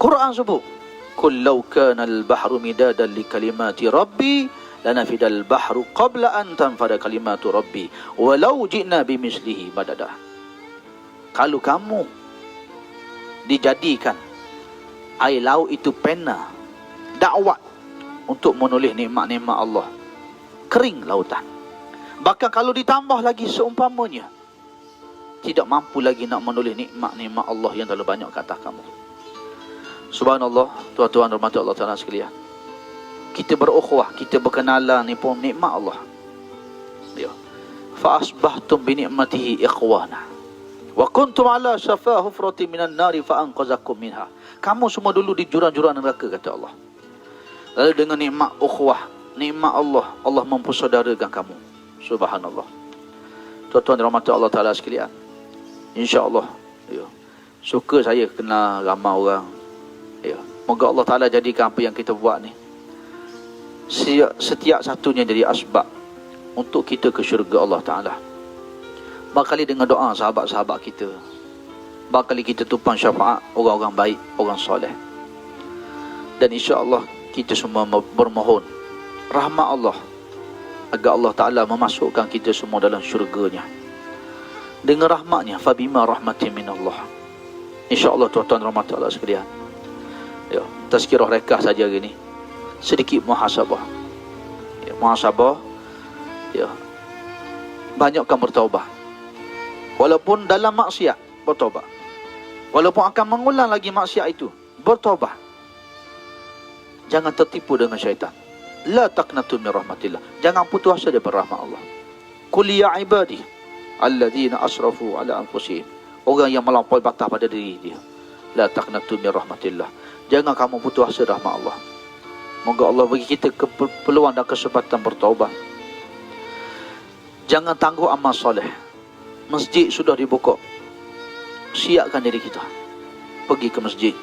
Quran sebut, Qul law kana al-bahru midadan li kalimati rabbi lanafida al-bahru qabla an tanfada kalimatu rabbi walau ji'na bimislihi madada. Kalau kamu dijadikan air laut itu pena dakwat untuk menulis nikmat-nikmat Allah, kering lautan. Bahkan kalau ditambah lagi seumpamanya, tidak mampu lagi nak menulis nikmat-nikmat Allah yang terlalu banyak ke atas kamu. Subhanallah, tuan-tuan rahmati Allah Ta'ala sekalian. Kita berukhuwah, kita berkenalan ni pun nikmat Allah. Ya. Fa asbahtum bi ni'matihi ikhwana. Wa kuntum ala syafa hufratin minan nari fa anqazakum minha. Kamu semua dulu di jurang-jurang neraka, kata Allah. Lalu dengan nikmat ukhuwah, nikmat Allah, Allah mempersaudarakan kamu. Subhanallah. Tuan-tuan rahmati Allah Ta'ala sekalian. InsyaAllah, ya, suka saya kenal ramai orang. Ya, moga Allah Ta'ala jadikan apa yang kita buat ni setiap satunya jadi asbab untuk kita ke syurga Allah Ta'ala. Bakali dengan doa sahabat-sahabat kita, bakali kita tumpang syafaat orang-orang baik, orang soleh. Dan insya-Allah kita semua bermohon rahmat Allah agar Allah Ta'ala memasukkan kita semua dalam syurganya dengan rahmatnya. Fabima rahmatin minallah. InsyaAllah tuan-tuan rahmat Allah sekalian. Ya, tazkirah rekah saja hari ni. Sedikit muhasabah. Ya, muhasabah. Ya. Banyakkan bertaubat. Walaupun dalam maksiat, bertaubat. Walaupun akan mengulang lagi maksiat itu, bertaubat. Jangan tertipu dengan syaitan. La taqnatu min rahmatillah. Jangan putus asa daripada rahmat Allah. Qul ya ibadi alladzina asrafu ala anfusihim. Orang yang melampaui batas pada diri dia. La taqnatu min rahmatillah. Jangan kamu putus asa rahmat Allah. Moga Allah bagi kita peluang dan kesempatan bertaubat. Jangan tangguh amal soleh. Masjid sudah dibuka. Siapkan diri kita. Pergi ke masjid.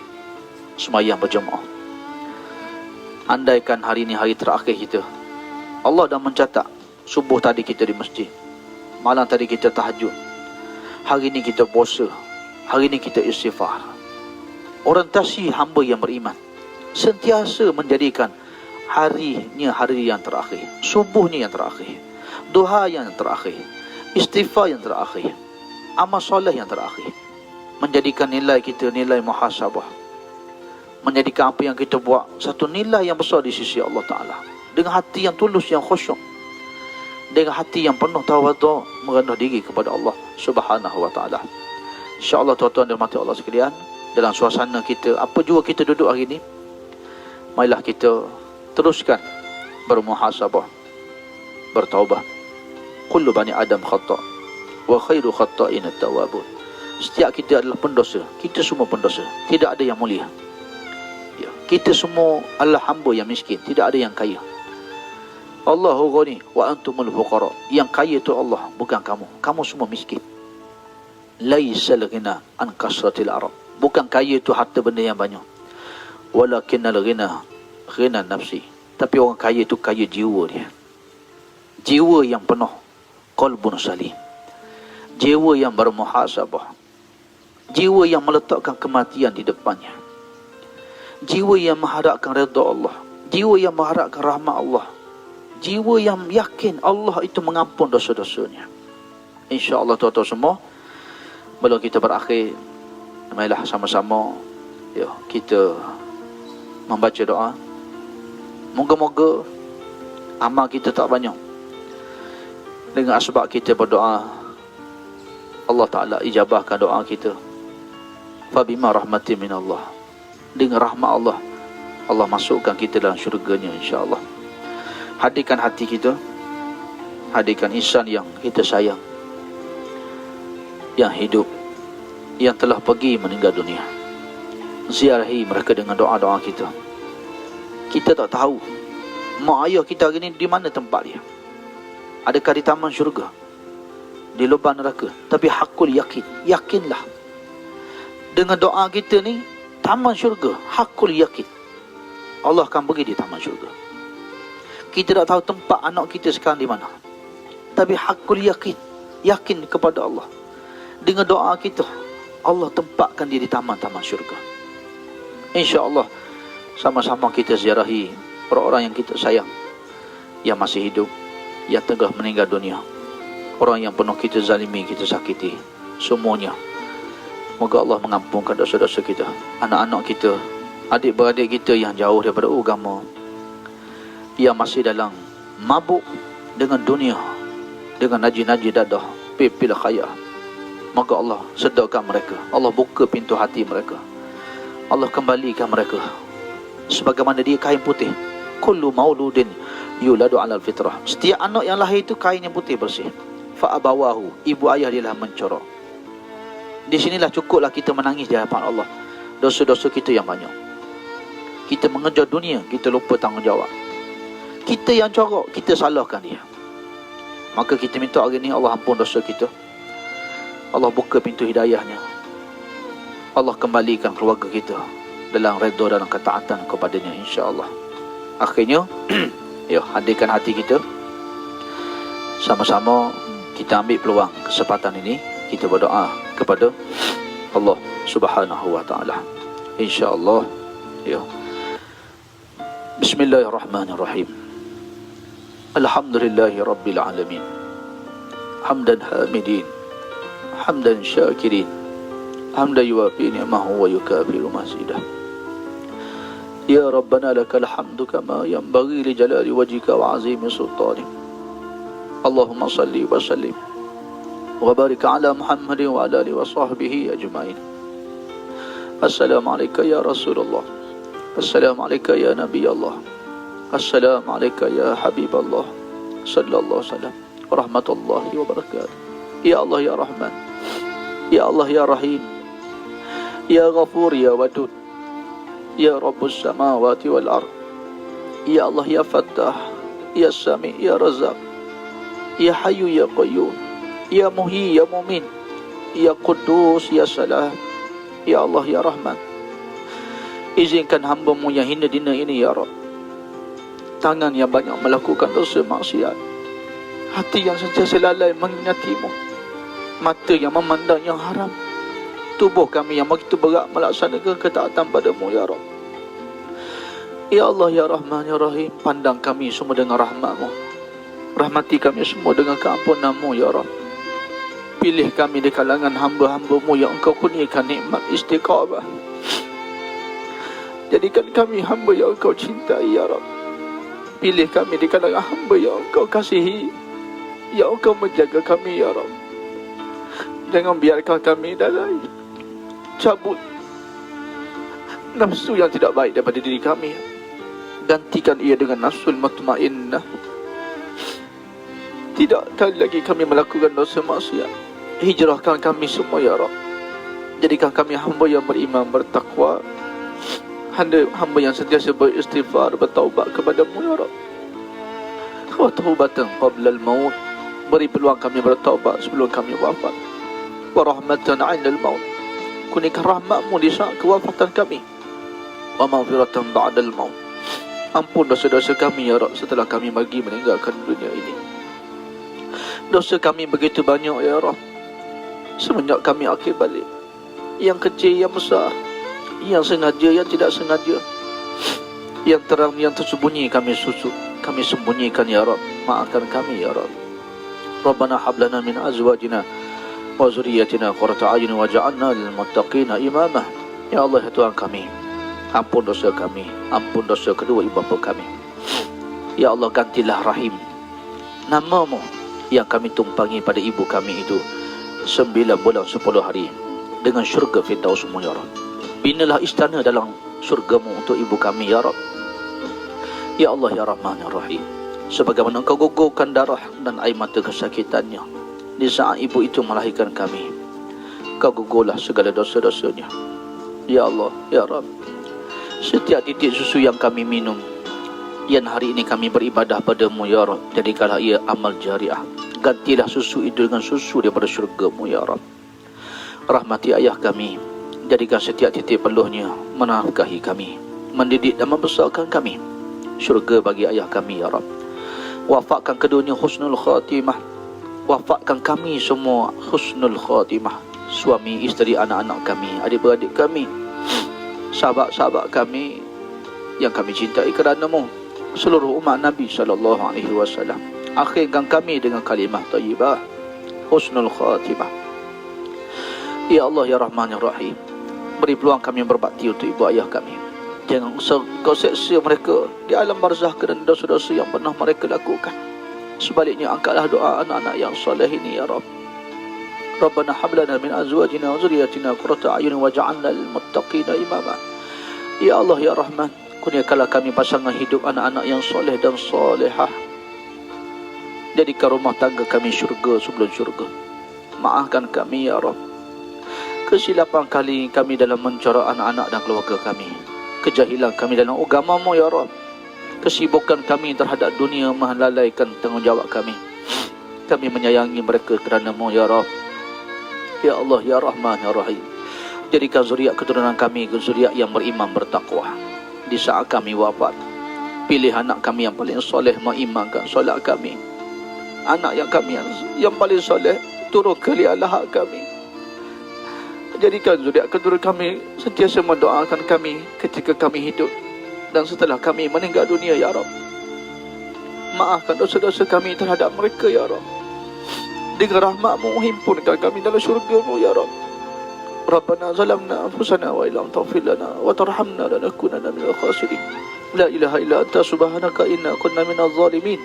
Sembahyang berjemaah. Andaikan hari ini hari terakhir kita, Allah dah mencatat subuh tadi kita di masjid, malam tadi kita tahajud, hari ini kita puasa, hari ini kita istighfar. Orientasi hamba yang beriman sentiasa menjadikan harinya hari yang terakhir, subuhnya yang terakhir, duha yang terakhir, istighfar yang terakhir, amal soleh yang terakhir, menjadikan nilai kita nilai muhasabah, menjadikan apa yang kita buat satu nilai yang besar di sisi Allah Ta'ala. Dengan hati yang tulus, yang khusyuk, dengan hati yang penuh tawadhu, merendah diri kepada Allah Subhanahu Wa Ta'ala. InsyaAllah tuan-tuan dan rahmati Allah sekalian, dalam suasana kita, apa jua kita duduk hari ini, marilah kita teruskan bermuhasabah, bertaubat. Kullu bani Adam khata' wa khairu khata'in at-tawwabun. Setiap kita adalah pendosa, kita semua pendosa, tidak ada yang mulia. Kita semua adalah hamba yang miskin, tidak ada yang kaya. Allahu ghani wa antumul fuqara. Yang kaya itu Allah, bukan kamu. Kamu semua miskin. Laisal ghina an kasratil arab. Bukan kaya itu harta benda yang banyak. Walakinnal ghina ghina nafsi. Tapi orang kaya itu kaya jiwa dia. Jiwa yang penuh qalbun salim. Jiwa yang bermuhasabah. Jiwa yang meletakkan kematian di depannya. Jiwa yang mengharapkan redha Allah. Jiwa yang mengharapkan rahmat Allah. Jiwa yang yakin Allah itu mengampun dosa-dosanya. InsyaAllah tuan-tuan semua, sebelum kita berakhir, marilah sama-sama ya, kita membaca doa. Moga-moga amal kita tak banyak. Dengan sebab kita berdoa, Allah Ta'ala ijabahkan doa kita. Fabima rahmatin minallah. Dengan rahmat Allah, Allah masukkan kita dalam syurganya insya-Allah. Hadirkan hati kita, hadirkan insan yang kita sayang, yang hidup, yang telah pergi meninggal dunia. Ziarahi mereka dengan doa-doa kita. Kita tak tahu mak ayah kita hari ini di mana tempat dia. Adakah di taman syurga, di lubang neraka? Tapi hakul yakin, yakinlah dengan doa kita ni, taman syurga, hakul yakin Allah akan beri di taman syurga. Kita tak tahu tempat anak kita sekarang di mana, tapi hakul yakin, yakin kepada Allah. Dengan doa kita, Allah tempatkan dia di taman-taman syurga. InsyaAllah Sama-sama kita ziarahi orang-orang yang kita sayang, yang masih hidup, yang tengah meninggal dunia, orang yang penuh kita zalimi, kita sakiti, semuanya. Moga Allah mengampunkan dosa-dosa kita, anak-anak kita, adik-beradik kita yang jauh daripada agama, yang masih dalam mabuk dengan dunia, dengan naji-naji dadah, pil-pil khayal. Moga Allah sedarkan mereka, Allah buka pintu hati mereka, Allah kembalikan mereka sebagaimana dia kain putih. Kullu mauludin yuladu alal fitrah. Setiap anak yang lahir itu kain yang putih bersih. Fa abawahu, ibu ayah dia lah mencorok. Di sinilah cukuplah kita menangis di hadapan Allah. Dosa-dosa kita yang banyak. Kita mengejar dunia, kita lupa tanggungjawab. Kita yang corok, kita salahkan dia. Maka kita minta hari ini Allah ampun dosa kita. Allah buka pintu hidayahnya. Allah kembalikan keluarga kita dalam redha dan ketaatan kepadanya, insya-Allah. Akhirnya, yuk hadirkan hati kita. Sama-sama kita ambil peluang kesempatan ini, kita berdoa kepada Allah Subhanahu wa taala. Insya-Allah. Ya. Bismillahirrahmanirrahim. Alhamdulillahirabbil alamin. Hamdan hamidin, hamdan syakirin, hamdan yuwafi ni'amahu wa yukafiru mazidah. Ya Rabbana lakal hamdu kama yanbaghi li jalali wajhika wa azimi sultanik. Allahumma salli wa sallim wa barik ala Muhammadin wa ala alihi wa sahbihi ajma'in. Assalamualaikum ya Rasulullah. Assalamualaikum ya Nabi Allah. Assalamualaikum ya Habib Allah. Sallallahu alaihi wasallam. Rahmatullahi wa barakatuh. Ya Allah ya Rahman. Ya Allah ya Rahim. Ya Ghafur ya Wadud. Ya Rabbus samawati wal ard. Ya Allah ya Fattah. Ya Sami ya Razak. Ya Hayyu ya Qayyum. Ya Muhyi ya Mumin. Ya Quddus ya Salam. Ya Allah ya Rahman, izinkan hamba-Mu yang hina dina ini ya Rabb, tangan yang banyak melakukan dosa maksiat, hati yang sentiasa lalai mengingati-Mu, mata yang memandang yang haram, tubuh kami yang begitu berat melaksanakan ketaatan pada-Mu ya Rabb. Ya Allah ya Rahman ya Rahim, pandang kami semua dengan rahmat-Mu, rahmati kami semua dengan keampunan-Mu ya Rabb. Pilih kami di kalangan hamba-hamba-Mu yang Engkau kurniakan nikmat istiqamah. Jadikan kami hamba yang Engkau cintai ya Rabb. Pilih kami di kalangan hamba yang Engkau kasihi, yang Engkau menjaga kami ya Rabb. Jangan biarkan kami dalam cabut nafsu yang tidak baik daripada diri kami. Gantikan ia dengan nafsul mutmainnah. Tidak kali lagi kami melakukan dosa maksiat. Hijrahkan kami semua ya Rabb. Jadikan kami hamba yang beriman, bertakwa, hamba yang sentiasa beristighfar, bertaubat kepada-Mu ya Rabb. Wa taubatan qabla al-maut, beri peluang kami bertaubat sebelum kami wafat. Wa rahmatan 'inda al-maut, kurniakan rahmat-Mu di saat kewafatan kami. Wa maghfiratan ba'da al-maut, ampun dosa-dosa kami ya Rabb setelah kami pergi meninggalkan dunia ini. Dosa kami begitu banyak ya Rabb, semenjak kami akhir balik, yang kecil, yang besar, yang sengaja, yang tidak sengaja, yang terang, yang tersembunyi kami sembunyikan ya Rabb. Maafkan kami ya Rabb. Rabbana hablana min azwajina wa zurriyyatina qurrata a'yun waj'alna lil muttaqina imama. Ya Allah ya Tuhan kami, ampun dosa kami, ampun dosa kedua ibu bapa kami. Ya Allah, gantilah Rahim, nama-Mu yang kami tumpangi pada ibu kami itu 9 bulan 10 hari dengan syurga Firdaus-Mu ya Rabb. Binalah istana dalam syurga-Mu untuk ibu kami ya Rabb. Ya Allah ya Rahman ya Rahim, sebagaimana Engkau gugurkan darah dan air mata kesakitannya di saat ibu itu melahirkan kami, Kau gugurlah segala dosa-dosanya ya Allah ya Rabb. Setiap titik susu yang kami minum, yang hari ini kami beribadah pada-Mu ya Rabb, jadikanlah ia amal jariah. Gantilah susu itu dengan susu daripada syurga-Mu ya Rabb. Rahmati ayah kami, jadikan setiap titik peluhnya menafkahi kami, mendidik dan membesarkan kami. Syurga bagi ayah kami ya Rabb. Wafatkan keduanya husnul khatimah. Wafatkan kami semua husnul khatimah. Suami, isteri, anak-anak kami, adik-beradik kami, sahabat-sahabat kami, yang kami cintai kerana-Mu, seluruh umat Nabi SAW. Akhirkan kami dengan kalimah tayyibah, husnul khatimah. Ya Allah, Ya Rahman, Ya Rahim, beri peluang kami berbakti untuk ibu ayah kami. Jangan Kau seksa mereka di alam barzah kerana dosa-dosa yang pernah mereka lakukan. Sebaliknya, angkatlah doa anak-anak yang soleh ini, Ya Rabb. Rabbana hablana min azwajina wa zuriyatina qurrata a'yun waj'alna lil muttaqina imama. Ya Allah, Ya Rahman, kurniakanlah kami pasangan hidup anak-anak yang soleh dan solehah. Jadikan rumah tangga kami syurga sebelum syurga. Maafkan kami, Ya Rabb, kesilapan kami dalam mencorak anak-anak dan keluarga kami, kejahilan kami dalam agama-Mu, Ya Rabb, kesibukan kami terhadap dunia melalaikan tanggungjawab kami. Kami menyayangi mereka kerana-Mu, Ya Rabb. Ya Allah, Ya Rahman, Ya Rahim, jadikan zuriat keturunan kami zuriat yang beriman bertakwa. Di saat kami wafat, pilih anak kami yang paling soleh mengimankan solat kami. Anak yang kami yang paling soleh turun ke lialah hak kami. Jadikan zuriat keturunan kami sentiasa mendoakan kami ketika kami hidup dan setelah kami meninggal dunia, Ya Rabb. Maafkan dosa-dosa kami terhadap mereka, Ya Rabb. Dengan rahmat-Mu himpunkan kami dalam syurga-Mu, Ya Rabb. Rabbana zalamna anfusana wa illam taghfir lana wa tarhamna lanakunanna minal khasirin. La ilaha illa anta subhanaka inna kunna minaz zalimin.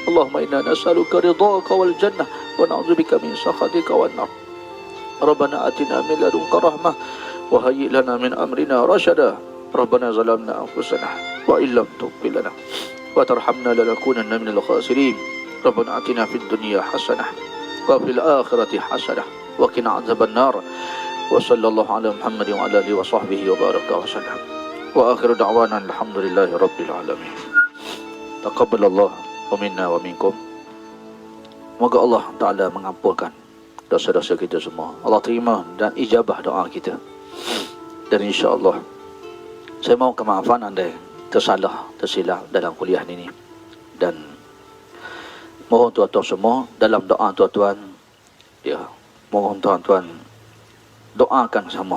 Allahumma inna nas'aluka ridhaka wal jannah wa na'udzubika min sakhatika wan nar. Rabbana atina min ladunka rahmah wa hayyi' lana min amrina rashada. Rabbana zalamna anfusana wa illam taghfir lana wa tarhamna lanakunanna minal khasirin. Rabbana atina fid dunya hasanah wa fil akhirati hasanah wa qina adzaban nar. Wa sallallahu ala Muhammad wa ala alihi wa sahbihi wa baraka wa sallam. Wa akhiru da'wana alhamdulillahi rabbil alamin. Taqabbalallah wa minna wa minkum. Moga Allah Ta'ala mengampunkan dosa-dosa kita semua. Allah terima dan ijabah doa kita. Dan insya-Allah saya mau kemaafan anda tersalah, tersilap dalam kuliah ini. Dan mohon tuan-tuan semua dalam doa tuan-tuan, ya, mohon tuan-tuan doakan sama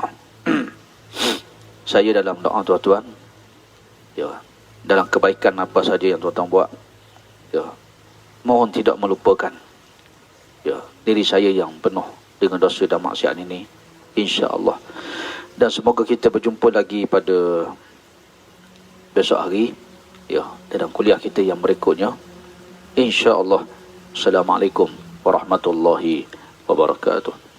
saya dalam doa tuan-tuan, ya, dalam kebaikan apa saja yang tuan-tuan buat, ya, mohon tidak melupakan, ya, diri saya yang penuh dengan dosa dan maksiat ini, insya-Allah. Dan semoga kita berjumpa lagi pada besok hari, ya, dalam kuliah kita yang berikutnya, insya-Allah. Assalamualaikum warahmatullahi wabarakatuh.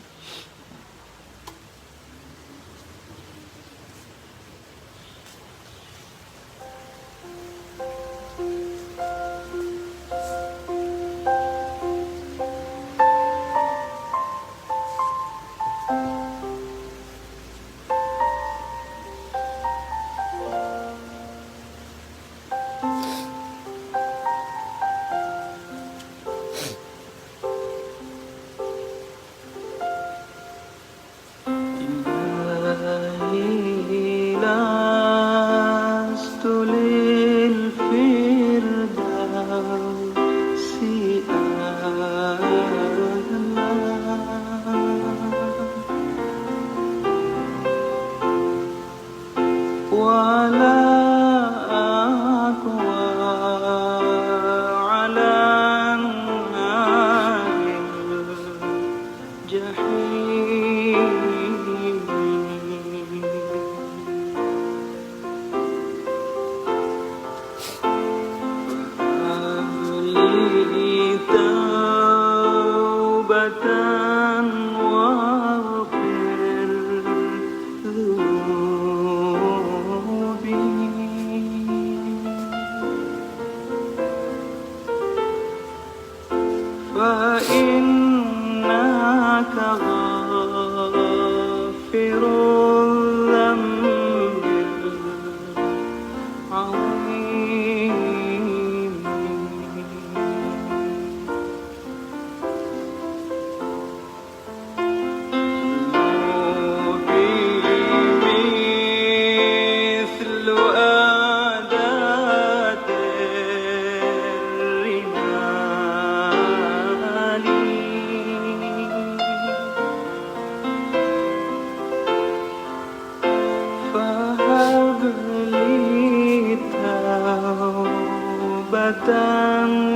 datang